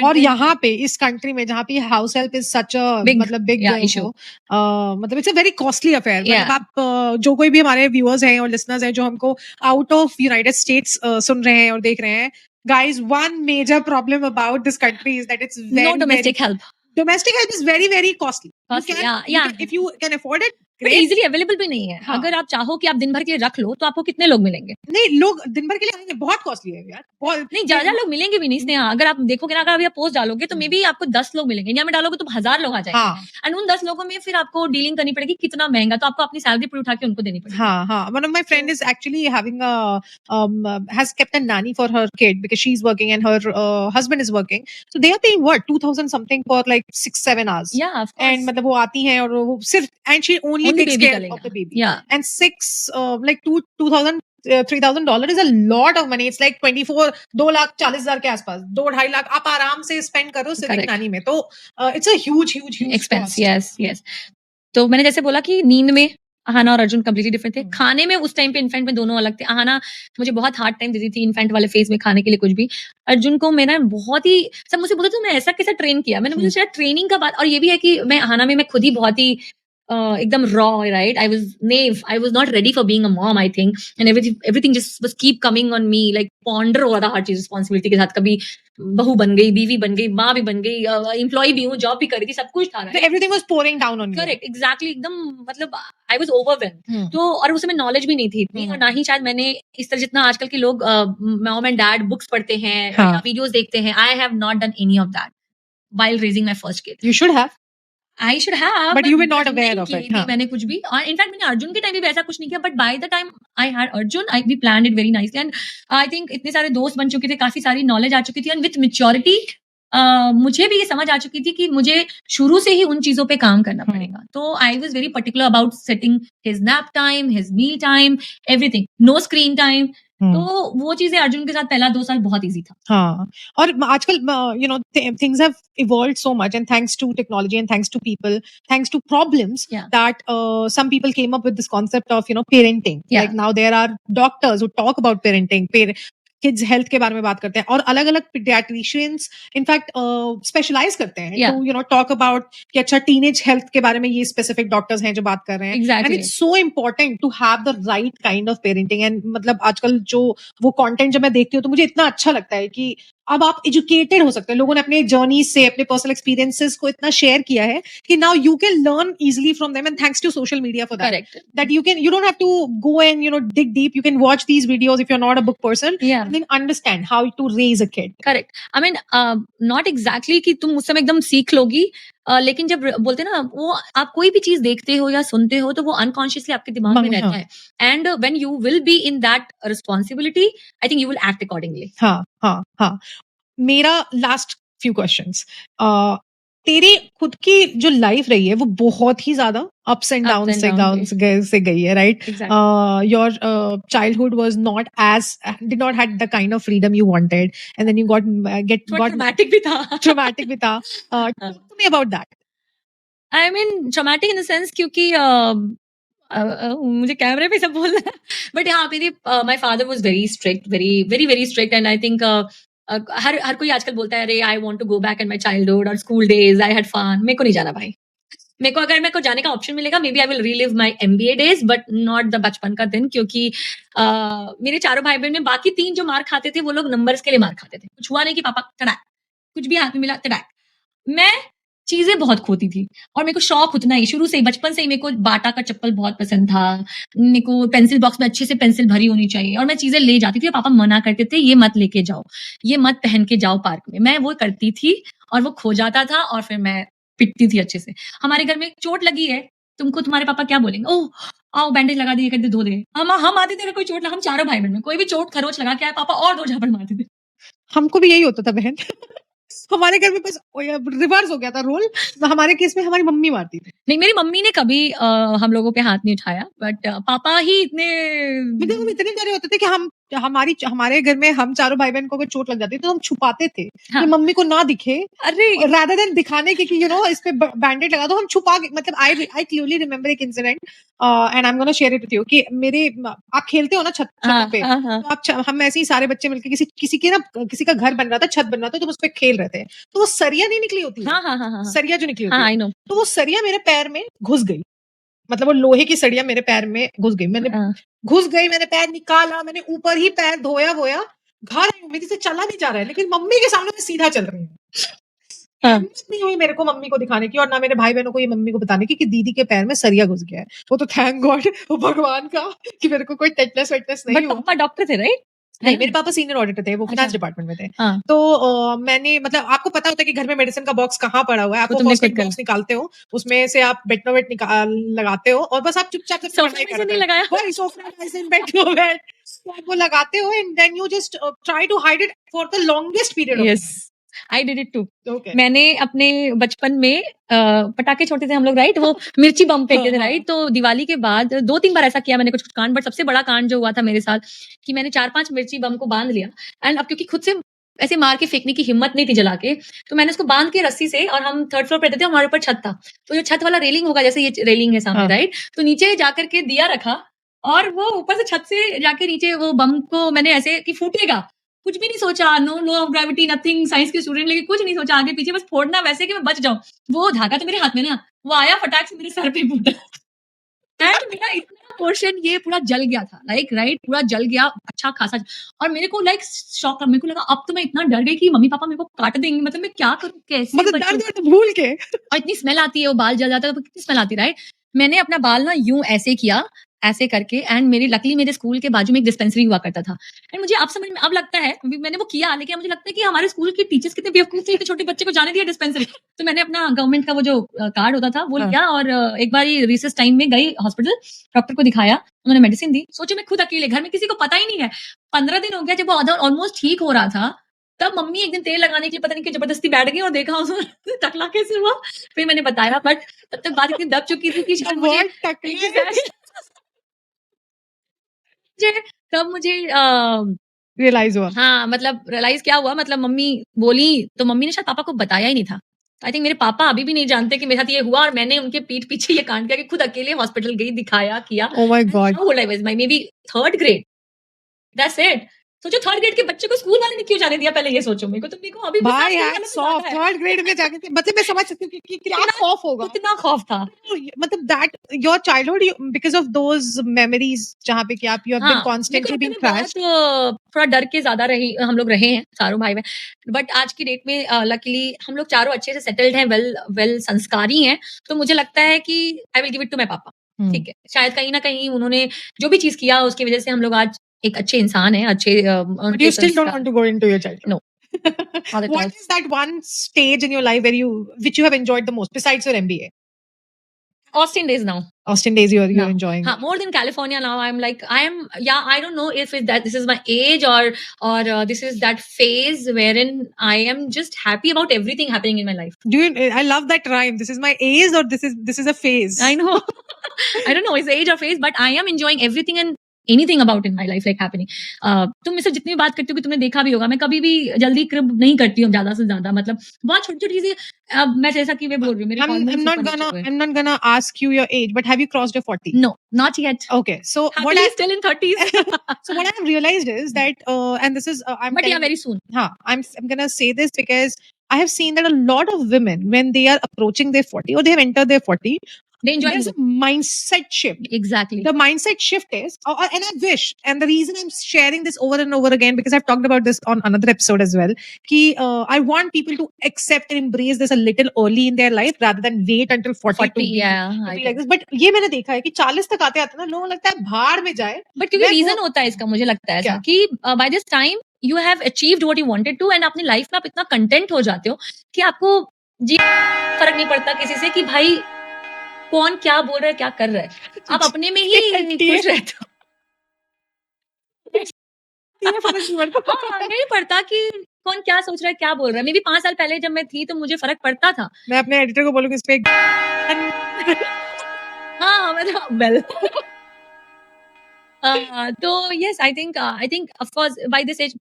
B: और यहाँ पे इस कंट्री में जहाँ पे हाउस हेल्प इज सच अ मतलब बिग इशू, मतलब it's a very costly affair. मतलब आप जो कोई भी हमारे व्यूअर्स हैं और लिसनर्स हैं जो हमको आउट ऑफ यूनाइटेड स्टेट्स सुन रहे हैं और देख रहे हैं, guys, one major problem about this country is that it's very,
A: no domestic help.
B: Domestic help is very very costly.
A: Costly, yeah.
B: If you can afford it,
A: easily available भी नहीं है। अगर आप चाहो कि आप दिन भर के रख लो तो आपको कितने लोग मिलेंगे?
B: नहीं, लोग दिन भर के लिए आएंगे, बहुत कॉस्टली है यार,
A: नहीं, ज्यादा लोग मिलेंगे भी नहीं स्नेहा। अगर आप देखोगे ना, अगर अभी आप पोस्ट डालोगे तो मे बी आपको 10 लोग मिलेंगे, इंडिया में डालोगे तो 1000 लोग आ जाएंगे। एंड उन 10 लोगों में फिर आपको डीलिंग करनी पड़ेगी, कितना महंगा, तो आपको अपनी सैलरी पर उठा के उनको देनी पड़ेगी।
B: One of my friend is actually having has kept a nanny for her kid because she's working and her husband is working. So they are paying what 2000 something for like 6-7 hours.
A: Yeah, of course.
B: And मतलब वो आती हैं और वो सिर्फ and she only takes care of the baby.
A: Yeah.
B: And 2,000-3,000 is a lot of money. It's like 2,40,000 के आसपास, 2-2.5 लाख आप आराम से स्पेंड करो सिर्फ नानी में। तो it's a huge
A: expense. Yes. तो मैंने जैसे बोला कि नींद में अहाना और अर्जुन कम्प्लीटली डिफरेंट थे। खाने में उस टाइम पे इन्फेंट में दोनों अलग थे। अहाना मुझे बहुत हार्ड टाइम देती थी इन्फेंट वाले फेज में खाने के लिए कुछ भी। अर्जुन को मैंने बहुत ही सब मुझसे बोलते तुमने ऐसा कैसा ट्रेन किया? मैंने मुझे शायद ट्रेनिंग का बात, और ये भी है कि मैं अहाना में मैं खुद ही बहुत ही एकदम raw, right? I was naive, I was not ready for being a mom, I think, and everything just was keep coming on me, like ponder हो रहा था हर चीज रिस्पांसिबिलिटी के साथ। कभी बहू बन गई, बीवी बन गई, माँ भी बन गई, एम्प्लॉय भी हूँ, जॉब भी कर रही थी, सब कुछ था।
B: Everything was pouring down on you.
A: Correct, exactly, एकदम मतलब आई वाज ओवरवेल्म्ड। तो और उस समय नॉलेज भी नहीं थी इतनी, और ना ही शायद मैंने इस तरह जितना आजकल के लोग मॉम एंड डैड बुक्स पढ़ते हैं या वीडियोस देखते हैं, I have not done any of that while raising my first kid.
B: You should have.
A: I should have,
B: but you were not aware of it.
A: मैंने कुछ भी, और इनफैक्ट मैंने अर्जुन के टाइम भी ऐसा कुछ नहीं किया, but by the time I had Arjun, we planned it very nicely, and I think इतने सारे दोस्त बन चुके थे, काफी सारी नॉलेज आ चुकी थी, and with maturity मुझे भी ये समझ आ चुकी थी कि मुझे शुरू से ही उन चीजों पे काम करना पड़ेगा। तो I was very particular about setting his nap time, his meal time, everything, no screen time. तो वो चीजें अर्जुन के साथ पहला 2 साल बहुत इजी था।
B: हाँ, और आजकल you know things have evolved so much, and thanks to technology and thanks to people, thanks to problems, that some people came up with this concept of parenting. Like now there are doctors who talk about parenting, kids health के बारे में बात करते हैं, और अलग अलग paediatricians in fact specialise करते हैं टू टॉक अबाउट कि अच्छा टीनेज हेल्थ के बारे में ये स्पेसिफिक डॉक्टर्स हैं जो बात कर रहे हैं। And it's so important to have the right kind of parenting. And मतलब आजकल जो वो कंटेंट जब मैं देखती हूँ तो मुझे इतना अच्छा लगता है कि अब आप एजुकेटेड हो सकते हैं। लोगों ने अपने जर्नी से, अपने पर्सनल एक्सपीरियंसेस को इतना शेयर किया है कि now you can learn easily from them, and thanks to social media for that you don't have to go and dig deep. You can watch these videos if you're not a book person, and then understand how to raise a kid.
A: Correct. I mean not exactly कि तुम उस समय एकदम सीख लोगी, लेकिन जब बोलते हैं ना, वो आप कोई भी चीज देखते हो या सुनते हो तो वो अनकॉन्शियसली आपके दिमाग में रहता है, and when you will be in that responsibility, I think you will act accordingly.
B: हाँ। मेरा लास्ट फ्यू क्वेश्चंस, तेरी खुद की जो लाइफ रही है वो बहुत ही ज्यादा अप्स एंड डाउन से गई है, right? Your childhood was not did not had the kind of freedom you wanted, and then you got
A: traumatic भी था।
B: Talk to me about that.
A: I mean traumatic in the sense क्योंकि मुझे कैमरे पे सब बोलना है, बट हाँ, मेरी my father was very strict, very strict, and I think हर कोई आजकल बोलता है अरे I want to go back in my childhood और school days, I had fun. मेरे को नहीं जाना भाई। अगर मेरे को जाने का ऑप्शन मिलेगा, maybe I will relive my MBA days, but not the बचपन का दिन, क्योंकि मेरे चारों भाई बहन में बाकी 3 जो मार खाते थे वो लोग नंबर्स के लिए मार खाते थे। कुछ हुआ नहीं कि पापा तड़ाक, कुछ भी हाथ में मिला तड़ाक। मैं चीजें बहुत खोती थी, और मेरे को शौक उतना ही शुरू से ही, बचपन से ही मेरे को बाटा का चप्पल बहुत पसंद था। मेरे को पेंसिल बॉक्स में अच्छे से पेंसिल भरी होनी चाहिए, और मैं चीजें ले जाती थी। पापा मना करते थे, ये मत लेके जाओ, ये मत पहन के जाओ पार्क में। मैं वो करती थी और वो खो जाता था, और फिर मैं पिटती थी अच्छे से। हमारे घर में चोट लगी है, तुमको तुम्हारे पापा क्या बोलेंगे? ओह आओ बैंडेज लगा दिए, कहते धो दे। हम आते थे, कोई चोट लगा, हम चारों भाई बहन में कोई भी चोट खरोच लगा के आए, पापा और 2 झापड़ मारते थे।
B: हमको भी यही होता था बहन। हमारे घर में बस रिवर्स हो गया था रोल। हमारे केस में हमारी मम्मी मारती थी।
A: नहीं, मेरी मम्मी ने कभी हम लोगों पे हाथ नहीं उठाया, बट पापा ही इतने,
B: मतलब हम इतने डरे होते थे कि हमारे घर में हम चारों भाई बहन को अगर चोट लग जाती तो हम छुपाते थे कि मम्मी को ना दिखे।
A: अरे
B: रादर देन दिखाने के कि इस पे बैंडेड लगा, तो हम छुपा के, मतलब आई क्लियरली रिमेम्बर एक incident, and I am gonna share it with you, कि आप खेलते हो ना छत पे, तो हम ऐसे ही सारे बच्चे मिलकर किसी का घर बन रहा था, छत बन रहा था, तो हम उस पे खेल रहे थे, तो वो सरिया नहीं निकली होती, सरिया जो निकली होती है, तो वो सरिया मेरे पैर में घुस गई। मतलब वो लोहे की सड़िया मेरे पैर में घुस गई। मैंने पैर निकाला, मैंने ऊपर ही पैर धोया, घर मेरे से चला नहीं जा रहा है, लेकिन मम्मी के सामने मैं सीधा चल रही हूँ। नहीं हुई मेरे को मम्मी को दिखाने की और ना मेरे भाई बहनों को ये मम्मी को बताने की कि दीदी के पैर में सरिया घुस गया है। वो तो थैंक गॉड भगवान का कि मेरे को कोई टेटनेस वेटनेस नहीं हुआ।
A: पापा डॉक्टर थे राइट?
B: नहीं, मेरे पापा सीनियर ऑडिटर थे, वो फाइनेंस डिपार्टमेंट में थे। तो मैंने मतलब आपको पता होता है कि घर में मेडिसिन का बॉक्स कहाँ पड़ा हुआ है, आप वो फर्स्ट एड बॉक्स निकालते हो, उसमें से आप बेटनोवेट लगाते हो और बस आप चुपचाप से पढ़ाई करते हो। लगाया वही सोफ्रामाइसिन बेटनोवेट आप वो लगाते हो and then you just try to hide it for the longest period of time.
A: I did it too. मैंने अपने बचपन में पटाखे छोड़ते थे हम लोग राइट, वो मिर्ची बम फेंकते थे राइट। तो दिवाली के बाद 2-3 बार ऐसा किया मैंने कुछ कांड, बट सबसे बड़ा कांड जो हुआ था मेरे साथ कि मैंने 4-5 मिर्ची बम को बांध लिया एंड अब क्योंकि खुद से ऐसे मार के फेंकने की हिम्मत नहीं थी जला के, तो मैंने उसको बांध के रस्सी से, और हम 3rd फ्लोर पे रहते थे, हमारे ऊपर छत था, तो जो छत वाला रेलिंग होगा जैसे ये रेलिंग है सामने राइट, तो नीचे जाकर के दिया रखा और वो ऊपर से छत से जाके नीचे वो बम को मैंने ऐसे कि फूटेगा, कुछ भी नहीं सोचा, no law of gravity nothing, science के स्टूडेंट, लेकिन कुछ नहीं सोचा आगे पीछे, बस फोड़ना वैसे कि मैं बच जाऊं। वो धागा तो मेरे हाथ में ना, वो आया फटाक से मेरे सर पे फूटा एंड मेरा इतना पोर्शन ये पूरा जल गया था लाइक राइट, पूरा जल गया अच्छा खासा। और मेरे को लाइक शॉक, मेरे को लगा अब तो मैं इतना डर गई कि मम्मी पापा मेरे को काट देंगे, मतलब मैं क्या करूं कैसे,
B: मतलब भूल के।
A: और इतनी स्मेल आती है, वो बाल जल जाता है तो कितनी स्मेल आती है राइट। मैंने अपना बाल ना यूं ऐसे किया, ऐसे करके, एंड मेरी लकली मेरे स्कूल के बाजू में एक डिस्पेंसरी हुआ करता था एंड मुझे अब समझ में अब लगता है, मैंने वो किया लेकिन मुझे लगता है कि हमारे स्कूल के टीचर्स कितने बेवकूफ थे, छोटे बच्चे को जाने दिया डिस्पेंसरी। तो मैंने अपना गवर्नमेंट का वो जो कार्ड होता था वो लिया और एक बार रिसेस टाइम में गई हॉस्पिटल, डॉक्टर को दिखाया, उन्होंने मेडिसिन दी। सोचो मैं खुद अकेले, घर में किसी को पता ही नहीं है। 15 दिन हो गया, जब वो ऑलमोस्ट ठीक हो रहा था तब मम्मी एक दिन तेल लगाने के लिए पता नहीं कि जबरदस्ती बैठ गई और देखा उसमें टकला कैसे हुआ। फिर मैंने बताया, बट तब तक बात इतनी दब चुकी थी कि शायद मुझे
B: रियलाइज हुआ।
A: हाँ, मतलब रियलाइज क्या हुआ, मतलब मम्मी बोली तो मम्मी ने शायद पापा को बताया ही नहीं था। आई थिंक मेरे पापा अभी भी नहीं जानते कि मेरे साथ ये हुआ और मैंने उनके पीठ पीछे ये कांड किया कि खुद अकेले हॉस्पिटल गई, दिखाया, किया।
B: Oh my God.
A: How old I was, may be 3rd grade, that's it. सोचो 3rd ग्रेड के बच्चे को स्कूल वाले ने क्यों जाने दिया, पहले ये सोचो। मेरे को तो अभी भी
B: भाई हैट्स ऑफ 3rd ग्रेड में जाके मतलब मैं समझ सकती हूँ कि क्या खौफ होगा,
A: कितना खौफ था।
B: मतलब that your childhood because of those memories जहाँ पे कि आप you have been constantly being trashed.
A: थोड़ा डर के ज्यादा हम लोग रहे हैं चारों भाई बहन, बट आज की डेट में लकीली हम लोग चारों अच्छे से सेटल्ड हैं, वेल संस्कारी हैं। तो मुझे लगता है कि I will give it to my papa. ठीक है, शायद कहीं ना कहीं उन्होंने जो भी चीज किया उसकी वजह से हम लोग आज एक अच्छे इंसान है, अच्छे।
B: But you still don't want to go into your childhood.
A: No.
B: What is that one stage in your life which you have enjoyed the most besides your MBA?
A: Austin days now.
B: Austin days you're enjoying.
A: More than California now. I'm like, I don't know if this is my age or this is that phase wherein I am just happy about everything happening in my life.
B: I love that rhyme. This is my age or this is a phase.
A: I know. I don't know it's age or phase, but I am enjoying everything and anything about in my life like happening. तुम मुझसे जितनी बात करती हो कि तुमने देखा भी होगा, मैं कभी भी जल्दी क्रिब नहीं करती हूँ ज्यादा से ज्यादा, मतलब बहुत छोटी-छोटी चीजें। मैं जैसा कि मैं बोल रही हूँ मेरे
B: I'm not gonna ask you your age, but have you crossed your 40?
A: No, not yet.
B: Okay, so
A: what I still in 30s.
B: So what I've realized is that and this is
A: but yeah, very soon.
B: I'm gonna say this because I have seen that a lot of women when they are approaching their 40 or they have entered their 40,
A: they enjoy
B: there's a mindset shift.
A: Exactly.
B: The mindset shift is, and I wish, and the reason I'm sharing this over and over again because I've talked about this on another episode as well, कि I want people to accept and embrace this a little early in their life rather than wait until 40 to be like this. But ये मैंने देखा है कि 40 तक आते आते ना लोगों को लगता है भाड़ में जाए.
A: But क्योंकि रीजन होता है इसका, मुझे लगता है ऐसा कि by this time you have achieved what you wanted to, and अपनी लाइफ में आप इतना कंटेंट हो जाते हो कि आपको फर्क नहीं पड़ता किसी से कि भाई कौन क्या बोल रहा है, क्या कर रहा है, आप अपने में ही खुश रहते हो। नहीं पड़ता कि कौन क्या सोच रहा है, क्या बोल रहा है। मे भी 5 साल पहले जब मैं थी तो मुझे फर्क पड़ता था।
B: मैं अपने एडिटर को बोलूंगी इस पे
A: हाँ मतलब वेल तो yes I think of course by this age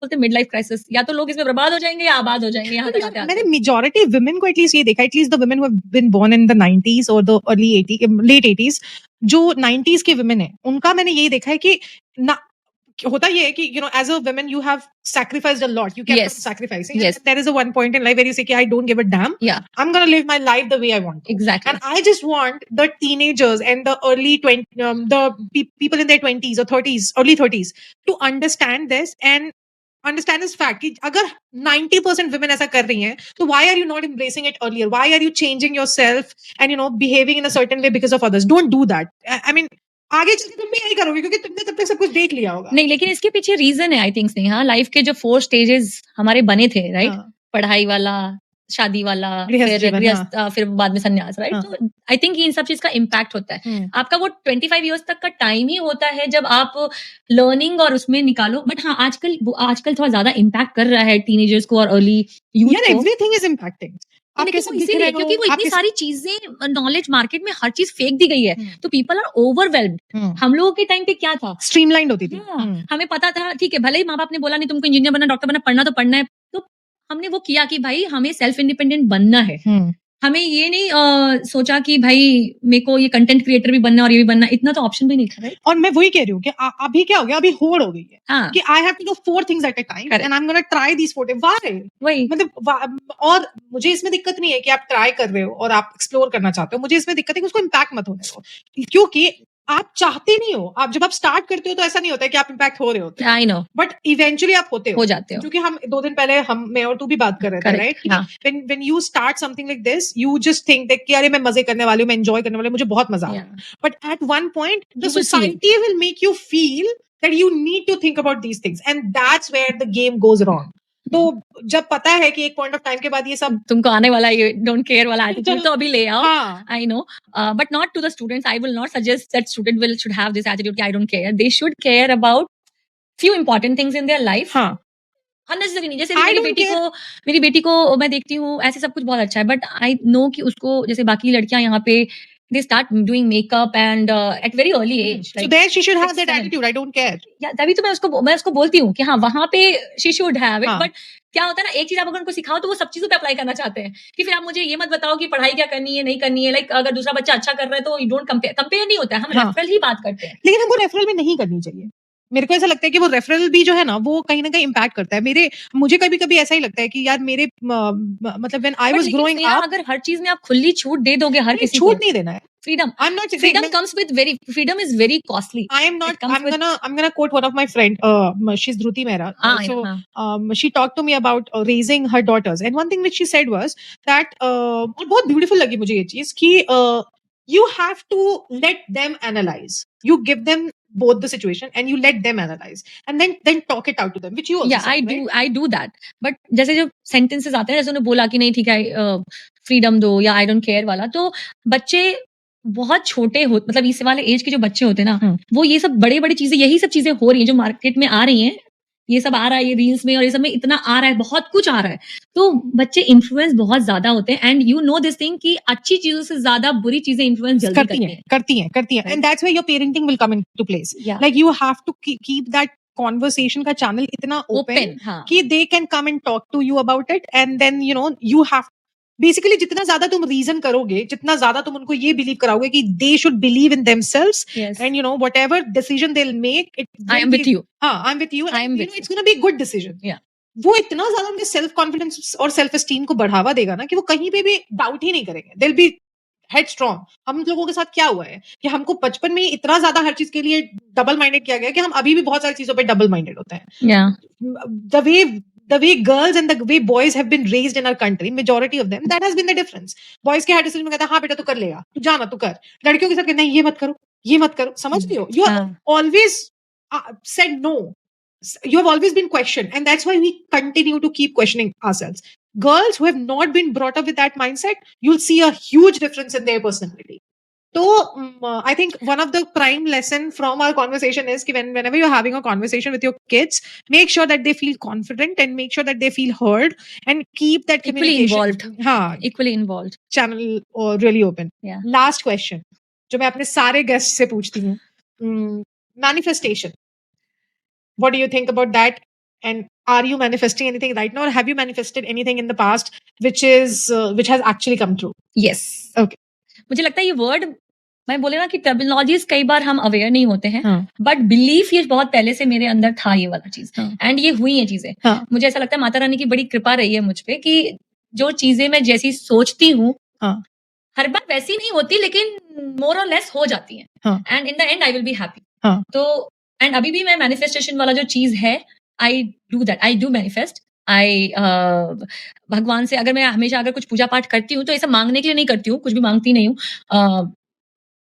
A: बोलते मिड लाइफ क्राइसिस, या तो लोग इसमें बर्बाद हो जाएंगे या आबाद हो जाएंगे। यहाँ तक
B: मैंने मेजॉरिटी वुमेन को एटलीस्ट ये देखा, at least the women who have been born in the 90s और the early 80s late 80s, जो 90s के वुमेन है उनका मैंने ये देखा है कि ना होता ये है कि you know as a woman you have sacrificed a lot, you kept on sacrificing.
A: Yes.
B: There is a one point in life where you say I don't give a damn, I'm gonna live my life the way I want to.
A: Exactly.
B: And I just want the teenagers and the early people in their 20s or 30s, early 30s to understand this and understand this fact कि अगर 90% women ऐसा कर रही हैं, तो why are you not embracing it earlier? Why are you changing yourself and behaving in a certain way because of others? Don't do that. I mean, आगे चल के तुम भी यही करोगे क्योंकि तुमने तब तक सब कुछ देख लिया होगा.
A: नहीं, लेकिन इसके पीछे रीजन है आई थिंक स्नेहा, लाइफ के जो 4 स्टेजेस हमारे बने थे, राइट?
B: हाँ.
A: पढ़ाई वाला, शादी वाला, फिर बाद में संन्यास, राइट? तो आई थिंक इन सब चीज का इम्पैक्ट होता है. आपका वो 25 इयर्स तक का टाइम ही होता है जब आप लर्निंग और उसमें निकालो. बट हाँ, आजकल थोड़ा ज्यादा इम्पैक्ट कर रहा है टीनेजर्स को और अर्ली यूथ को.
B: Everything is impacting.
A: इसीलिए क्योंकि वो इतनी सारी चीजें, नॉलेज मार्केट में हर चीज फेंक दी गई है, तो पीपल आर ओवरवेल्म्ड. हम लोगों के टाइम पे क्या था?
B: स्ट्रीमलाइंड होती थी.
A: हमें पता था, ठीक है, भले ही माँ बाप ने बोला नहीं तुमको इंजीनियर बनना, डॉक्टर बनना, पढ़ना तो पढ़ना है, तो हमने वो किया कि भाई हमें सेल्फ इंडिपेंडेंट बनना है. हमें ये नहीं सोचा कि भाई मेरे को ये कंटेंट क्रिएटर भी बनना और ये भी बनना, इतना तो ऑप्शन भी नहीं था. राइट?
B: और मैं वही कह रही हूँ कि अभी क्या हो गया, अभी होड़ हो गई है.
A: हाँ.
B: कि I have to do 4 things at a time and I am gonna try these 4. Why?
A: वही
B: मतलब, और मुझे इसमें दिक्कत नहीं है कि आप ट्राई कर रहे हो और आप एक्सप्लोर करना चाहते हो. मुझे इसमें दिक्कत है कि उसको इम्पैक्ट मत होने दो, क्योंकि आप चाहते नहीं हो. आप जब आप स्टार्ट करते हो तो ऐसा नहीं होता है कि आप इम्पैक्ट हो रहे होते हैं.
A: आई नो.
B: बट इवेंचुअली आप हो
A: जाते हो.
B: क्योंकि हम 2 दिन पहले मैं और तू भी बात कर रहे थे, right? When you start something like this, you just think that कि अरे मैं मजे करने वाली हूँ, मैं एंजॉय करने वाली हूँ, मुझे बहुत मजा आ रहा है. But at one point the society will make you feel that you need to think about these things and that's where the game goes wrong. तो जब पता है कि एक पॉइंट ऑफ टाइम के बाद ये सब
A: तुमको आने वाला, ये डोंट केयर वाला एटीट्यूड तो अभी ले आओ. I know, but not to the students. I will not suggest that student should have this attitude कि I don't care. They should care about few important things in their life. Unnecessary नहीं. जैसे मेरी बेटी को मैं देखती हूँ, ऐसे सब कुछ बहुत अच्छा है, बट आई नो कि उसको, जैसे बाकी लड़कियां यहाँ पे they start doing makeup and at very early age.
B: So there she should have that attitude. I don't care.
A: Yeah, तभी तो मैं उसको बोलती हूँ कि हाँ, वहाँ पे she should have it. But क्या होता है ना, एक चीज आप अगर उनको सिखाओ तो वो सब चीजों पे अप्लाई करना चाहते हैं कि फिर आप मुझे ये मत बताओ कि पढ़ाई क्या करनी है, नहीं करनी है. लाइक अगर दूसरा बच्चा अच्छा कर रहा है तो you don't compare नहीं होता है. हम रेफरल ही बात करते हैं.
B: लेकिन हमको रेफरल में नहीं करनी चाहिए. मेरे को ऐसा लगता है कि वो रेफरल भी जो है ना, वो कहीं ना कहीं इम्पैक्ट करता है. मुझे कभी कभी ऐसा ही लगता है कि यार मेरे मतलब when I was growing up,
A: अगर हर चीज में आप खुल्ली छूट दे दोगे हर किसी को,
B: छूट नहीं देना है.
A: Freedom.
B: I'm not.
A: Freedom is very costly.
B: I'm gonna quote one of my friend. She's Dhruti Mehra. She talked to me about raising her daughters, and one thing which she said was that बहुत beautiful लगी मुझे ये चीज कि you have to let them analyze. You give them both the situation and you let them analyze and then talk it out to them, which you also said, right?
A: I do that. But जैसे जो sentences आते हैं, जैसे उन्होंने बोला कि नहीं ठीक है, freedom दो या I don't care वाला, तो बच्चे बहुत छोटे हो, मतलब इस वाले एज के जो बच्चे होते हैं ना, वो ये सब बड़ी चीजें, यही सब चीजें हो रही हैं जो मार्केट में आ रही हैं. ये सब आ रहा है, ये रील्स में और ये सब में इतना आ रहा है, बहुत कुछ आ रहा है, तो बच्चे इन्फ्लुएंस बहुत ज्यादा होते हैं. And you know this thing कि अच्छी चीजों से ज्यादा बुरी चीजें इन्फ्लुएंस जल्दी
B: करती हैं. And that's where your parenting will come into place. Like you have to keep that conversation का channel इतना open कि they can come and talk to you about it, and then you have basically जितना ज्यादा तुम reason करोगे, जितना ज्यादा तुम उनको ये बिलीव कराओगे कि they should believe in themselves, and whatever decision they'll make,
A: I am with you.
B: I'm with you. It's gonna be a good decision. वो इतना ज्यादा उनके सेल्फ कॉन्फिडेंस और सेल्फ एस्टीम को बढ़ावा देगा ना कि वो कहीं पे भी डाउट ही नहीं करेंगे. they'll be headstrong. हम लोगों के साथ क्या हुआ है कि हमको बचपन में इतना ज्यादा हर चीज के लिए डबल माइंडेड किया गया कि हम अभी भी बहुत सारी चीजों पे डबल माइंडेड होते हैं. The way girls and the way boys have been raised in our country, majority of them, that has been the difference. Boys के हर डिसीजन में कहता है हाँ बेटा तू कर लेगा, तू जाना तू कर. लड़कियों के साथ कहते हैं ये मत करो, ये मत करो. समझ रही हो? You have always said no. You have always been questioned, and that's why we continue to keep questioning ourselves. Girls who have not been brought up with that mindset, you'll see a huge difference in their personality. So I think one of the prime lesson from our conversation is that whenever you're having a conversation with your kids, make sure that they feel confident and make sure that they feel heard, and keep that
A: equally involved
B: channel really open. Last question जो मैं अपने सारे guests से पूछती हूँ, manifestation. What do you think about that? And are you manifesting anything right now, or have you manifested anything in the past which has actually come true?
A: Yes.
B: Okay.
A: मुझे लगता है ये वर्ड, मैं बोले ना कि टर्मिनोलॉजीज कई बार हम अवेयर नहीं होते हैं, बट बिलीफ ये बहुत पहले से मेरे अंदर था ये वाला चीज, एंड ये हुई है चीजें. मुझे ऐसा लगता है माता रानी की बड़ी कृपा रही है मुझ पे कि जो चीजें मैं जैसी सोचती हूँ हर बार वैसी नहीं होती, लेकिन मोर और लेस हो जाती है, and in the and I will be happy. तो एंड अभी भी मैं मैनिफेस्टेशन वाला जो चीज है I do that, I do manifest. भगवान से अगर मैं हमेशा अगर कुछ पूजा पाठ करती हूँ तो ऐसा मांगने के लिए नहीं करती हूँ, कुछ भी मांगती नहीं हूँ,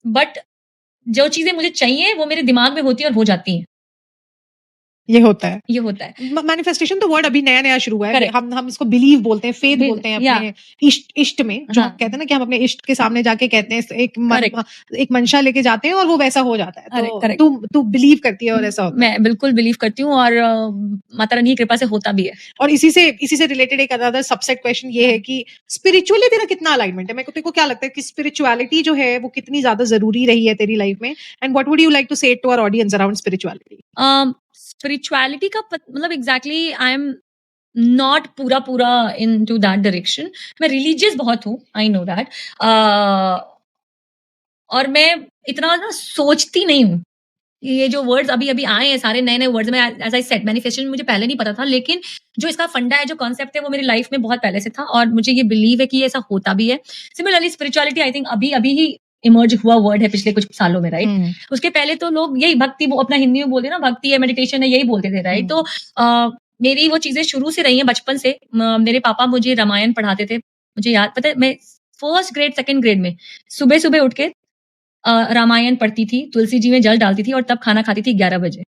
A: बट जो चीजें मुझे चाहिए वो मेरे दिमाग में होती है और हो जाती हैं।
B: ये होता है,
A: ये होता है।
B: मैनिफेस्टेशन तो वर्ड अभी नया नया शुरू हुआ है।
A: Correct.
B: हम इसको बिलीव बोलते हैं, फेथ बोलते हैं
A: Yeah.
B: अपने इष्ट में, जो
A: हाँ.
B: हम कहते हैं ना कि हम अपने इष्ट के सामने जाके कहते हैं
A: Correct.
B: एक मंशा लेके जाते हैं और वो वैसा हो जाता है। तो
A: Correct.
B: तू बिलीव करती है और ऐसा होता है।
A: मैं बिल्कुल बिलीव करती हूँ और माता रानी की कृपा से होता भी है।
B: और इसी से रिलेटेड एक अदर सबसेट क्वेश्चन ये है कि स्पिरिचुअली तेरा कितना अलाइनमेंट है? मेरे को क्या लगता है कि स्पिरिचुअलिटी जो है वो कितनी ज्यादा जरूरी रही है तेरी लाइफ में, and what would you like to say to our audience around spirituality?
A: Spirituality का मतलब एग्जैक्टली आई एम नॉट पूरा इन टू दैट डायरेक्शन। मैं रिलीजियस बहुत हूँ, आई नो दैट, और मैं इतना ना सोचती नहीं हूँ। ये जो वर्ड्स अभी आए हैं सारे नए वर्ड्स में, एज आई सेड मैनिफेस्टेशन मुझे पहले नहीं पता था, लेकिन जो इसका फंडा है, जो कॉन्सेप्ट है, वो मेरी लाइफ में बहुत पहले से था और मुझे ये बिलीव है कि ये ऐसा होता भी है। सिमिलरली स्पिरिचुअलिटी आई थिंक अभी ही इमर्ज हुआ वर्ड है पिछले कुछ सालों में, राइट? उसके पहले तो लोग यही भक्ति, वो अपना हिंदी में बोलते ना, भक्ति है, मेडिटेशन है, यही बोलते थे, राइट? तो मेरी वो चीजें शुरू से रही हैं बचपन से। मेरे पापा मुझे रामायण पढ़ाते थे। मुझे याद, पता है, मैं फर्स्ट ग्रेड सेकंड ग्रेड में सुबह उठ के रामायण पढ़ती थी, तुलसी जी में जल डालती थी और तब खाना खाती थी 11 बजे।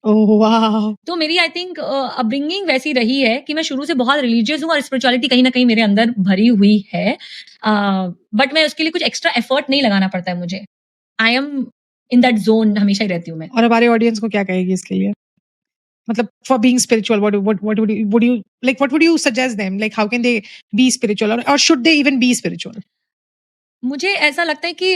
B: ओह वाह!
A: तो मेरी आई थिंक अपब्रिंगिंग वैसी रही है कि मैं शुरू से बहुत रिलीजियस हूँ और स्पिरिचुअलिटी कहीं ना कहीं मेरे अंदर भरी हुई है, बट मैं उसके लिए कुछ एक्स्ट्रा एफर्ट नहीं लगाना पड़ता है मुझे। I am in that zone हमेशा ही रहती हूँ मैं।
B: और हमारे ऑडियंस को क्या कहेगी इसके लिए? मतलब for being spiritual, what would you suggest them, like how can they be spiritual, or should they even be spiritual?
A: मुझे ऐसा लगता है कि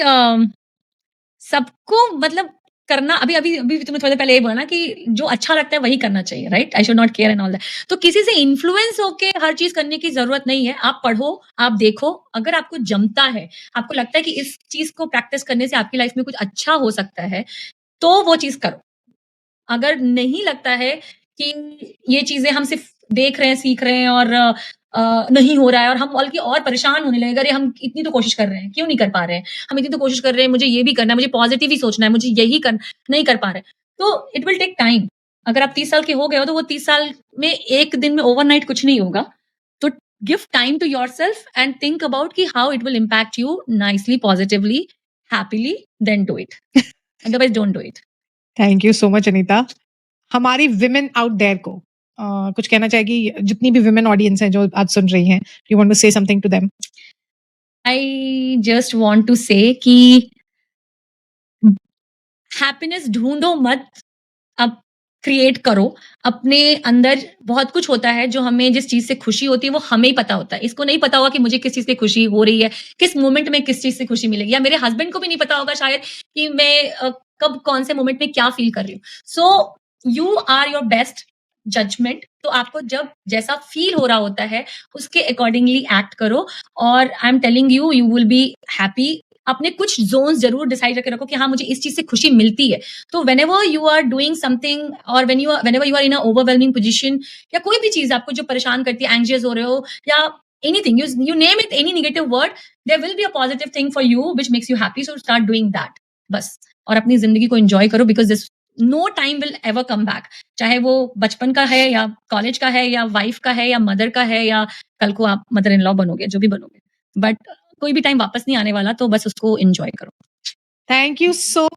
A: सबको मतलब करना, अभी तुमने थोड़ी देर पहले ये बोला ना कि जो अच्छा लगता है वही करना चाहिए, right? I should not care and all that. तो किसी से इन्फ्लुएंस होके हर चीज करने की जरूरत नहीं है। आप पढ़ो, आप देखो, अगर आपको जमता है, आपको लगता है कि इस चीज को प्रैक्टिस करने से आपकी लाइफ में कुछ अच्छा हो सकता है, तो वो चीज करो। अगर नहीं लगता है कि ये चीजें हम सिर्फ देख रहे हैं, सीख रहे हैं और नहीं हो रहा है और हम बल्कि और परेशान होने लगे, अरे हम इतनी तो कोशिश कर रहे हैं, क्यों नहीं कर पा रहे हैं? हम इतनी तो कोशिश कर रहे हैं, मुझे ये भी करना है, मुझे पॉजिटिव ही सोचना है, मुझे यही करना, नहीं कर पा रहे। तो इट विल टेक टाइम। अगर आप 30 साल के हो गए हो तो वो 30 साल में एक दिन में ओवरनाइट कुछ नहीं होगा। तो give time to yourself and think about कि how it will impact you nicely, positively, happily, then do it. Otherwise don't do it.
B: Thank you so much Anita. हमारी विमेन आउट देयर को कुछ कहना चाहेगी? जितनी भी विमेन ऑडियंस है जो आज सुन रही हैं, you want to say something to them?
A: I just want to say कि हैप्पीनेस ढूंढो मत, अब क्रिएट करो। अपने अंदर बहुत कुछ होता है जो हमें, जिस चीज से खुशी होती है वो हमें ही पता होता है। इसको नहीं पता होगा कि मुझे किस चीज से खुशी हो रही है, किस मोमेंट में किस चीज से खुशी मिलेगी, या मेरे हस्बैंड को भी नहीं पता होगा शायद कि मैं कब कौन से मोमेंट में क्या फील कर रही हूँ। So you are your best judgement. तो आपको जब जैसा फील हो रहा होता है उसके अकॉर्डिंगली एक्ट करो, और I am telling you, you will be happy. अपने कुछ जोन्स जरूर डिसाइड करके रखो कि हाँ, मुझे इस चीज से खुशी मिलती है। तो whenever you are doing something or whenever you are in a overwhelming position, या कोई भी चीज आपको जो परेशान करती है, एंग्जियस हो रहे हो या anything, you name it, any negative word, there will be a positive thing for you which makes you happy, so start doing that बस। और अपनी जिंदगी को एंजॉय करो, because this no time will ever come back। चाहे वो बचपन का है या कॉलेज का है या वाइफ का है या मदर का है या कल को आप मदर इन लॉ बनोगे, जो भी बनोगे, बट कोई भी टाइम वापस नहीं आने वाला, तो बस उसको एंजॉय करो।
B: Thank you so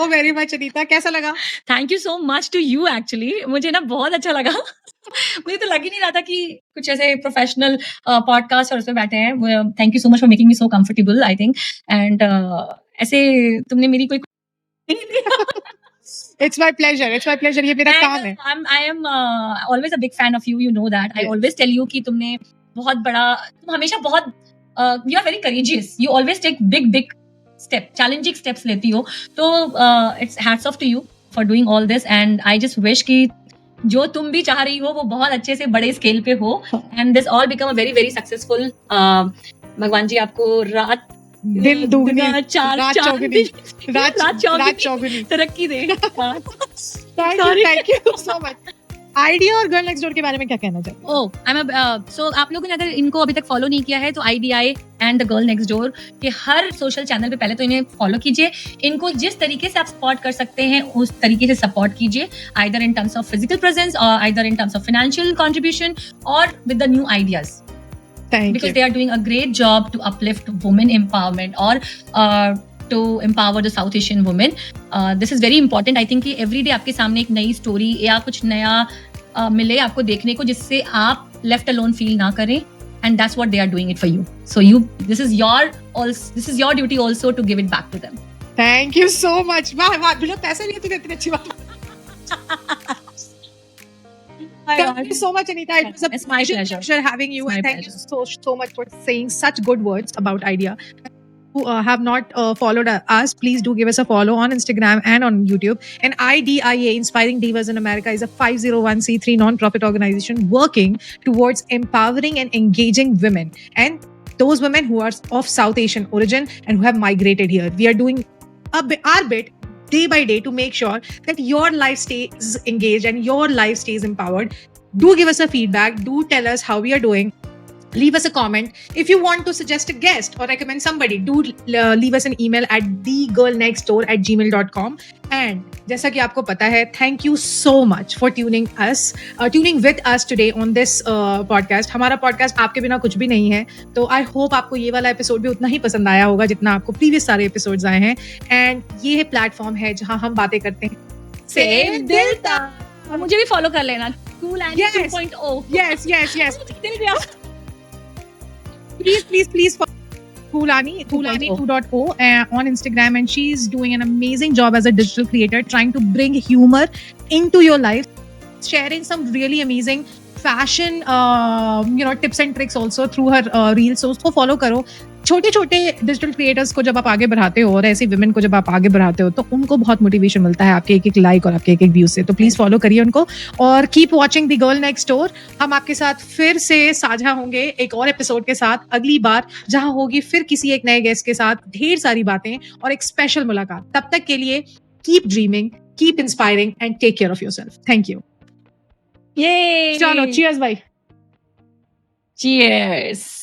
B: very much Anita. कैसा लगा?
A: Thank you so much to you. Actually मुझे ना बहुत अच्छा लगा। मुझे तो लग ही नहीं रहा था कि कुछ ऐसे प्रोफेशनल पॉडकास्ट और उसमें बैठे हैं। Thank you so much for making me so comfortable, I think. And ऐसे तुमने मेरी कोई
B: It's my pleasure. ये मेरा काम है।
A: I am always a big fan of you. You know that. I always tell you कि तुमने बहुत बड़ा, तुम हमेशा बहुत you are very courageous. You always take big step, challenging steps लेती हो। तो it's hats off to you for doing all this. And I just wish कि जो तुम भी चाह रही हो वो बहुत अच्छे से बड़े स्केल पे हो। And this all become a very successful। भगवान जी आपको रात
B: दिन दुगनी
A: रात चौगुनी तरक्की दे।
B: Thank you so much. Idea और गर्ल नेक्स्ट डोर के बारे में क्या कहना चाहिए?
A: सो आप लोगों ने अगर इनको अभी तक फॉलो नहीं किया है तो IDI and the girl next door के हर सोशल चैनल पे पहले तो इन्हें फॉलो कीजिए. इनको जिस तरीके से आप सपोर्ट कर सकते हैं उस तरीके से सपोर्ट कीजिए, either in terms of physical presence or either in terms of financial contribution or with the new ideas. Because they are doing a great job to uplift women empowerment or to empower the South Asian women. This is very important. I think कि every day आपके सामने एक नई story या कुछ नया मिले आपको देखने को जिससे आप left alone feel ना करें, and that's what they are doing it for you. So this is your duty also to give it back to them.
B: Thank you so much. वाह वाह, बिना पैसे लिए तूने इतनी अच्छी बात. Thank you so much, Anita. It's my pleasure having you, and thank you so much for saying such good words about Idea. Who have not followed us, please do give us a follow on Instagram and on YouTube. And IDIA, Inspiring Divas in America, is a 501c3 non-profit organization working towards empowering and engaging women, and those women who are of South Asian origin and who have migrated here. We are doing our bit day by day to make sure that your life stays engaged and your life stays empowered. Do give us a feedback. Do tell us how we are doing. Leave us a comment. If you want to suggest a guest or recommend somebody, do leave us an email at thegirlnextdoor@gmail.com. And जैसा कि आपको पता है, thank you so much for tuning with us today on this podcast. हमारा podcast आपके बिना कुछ भी नहीं है, तो I hope आपको ये वाला एपिसोड भी उतना ही पसंद आया होगा जितना आपको प्रीवियस सारे एपिसोड्स आए हैं. एंड ये प्लेटफॉर्म है जहां हम बातें करते हैं
A: सेव दिल तक. और मुझे भी फॉलो कर लेना, Cool Annie 2.0.
B: Yes. Please follow Cool Annie 2.0 on Instagram, and she's doing an amazing job as a digital creator, trying to bring humor into your life, sharing some really amazing fashion tips and tricks also through her reels. So उसको follow करो. छोटे छोटे digital creators को जब आप आगे बढ़ाते हो और ऐसी विमेन को जब आप आगे बढ़ाते हो तो उनको बहुत मोटिवेशन मिलता है आपके एक लाइक और आपके एक व्यू से. तो प्लीज फॉलो करिए उनको और keep watching the girl next door. हम आपके साथ फिर से साझा होंगे एक और एपिसोड के साथ अगली बार, जहां होगी फिर किसी एक नए गेस्ट के साथ ढेर सारी बातें और एक स्पेशल मुलाकात. तब तक के लिए keep dreaming, keep inspiring and take care of yourself. Thank you. चलो, चीयर्स भाई.
A: Cheers.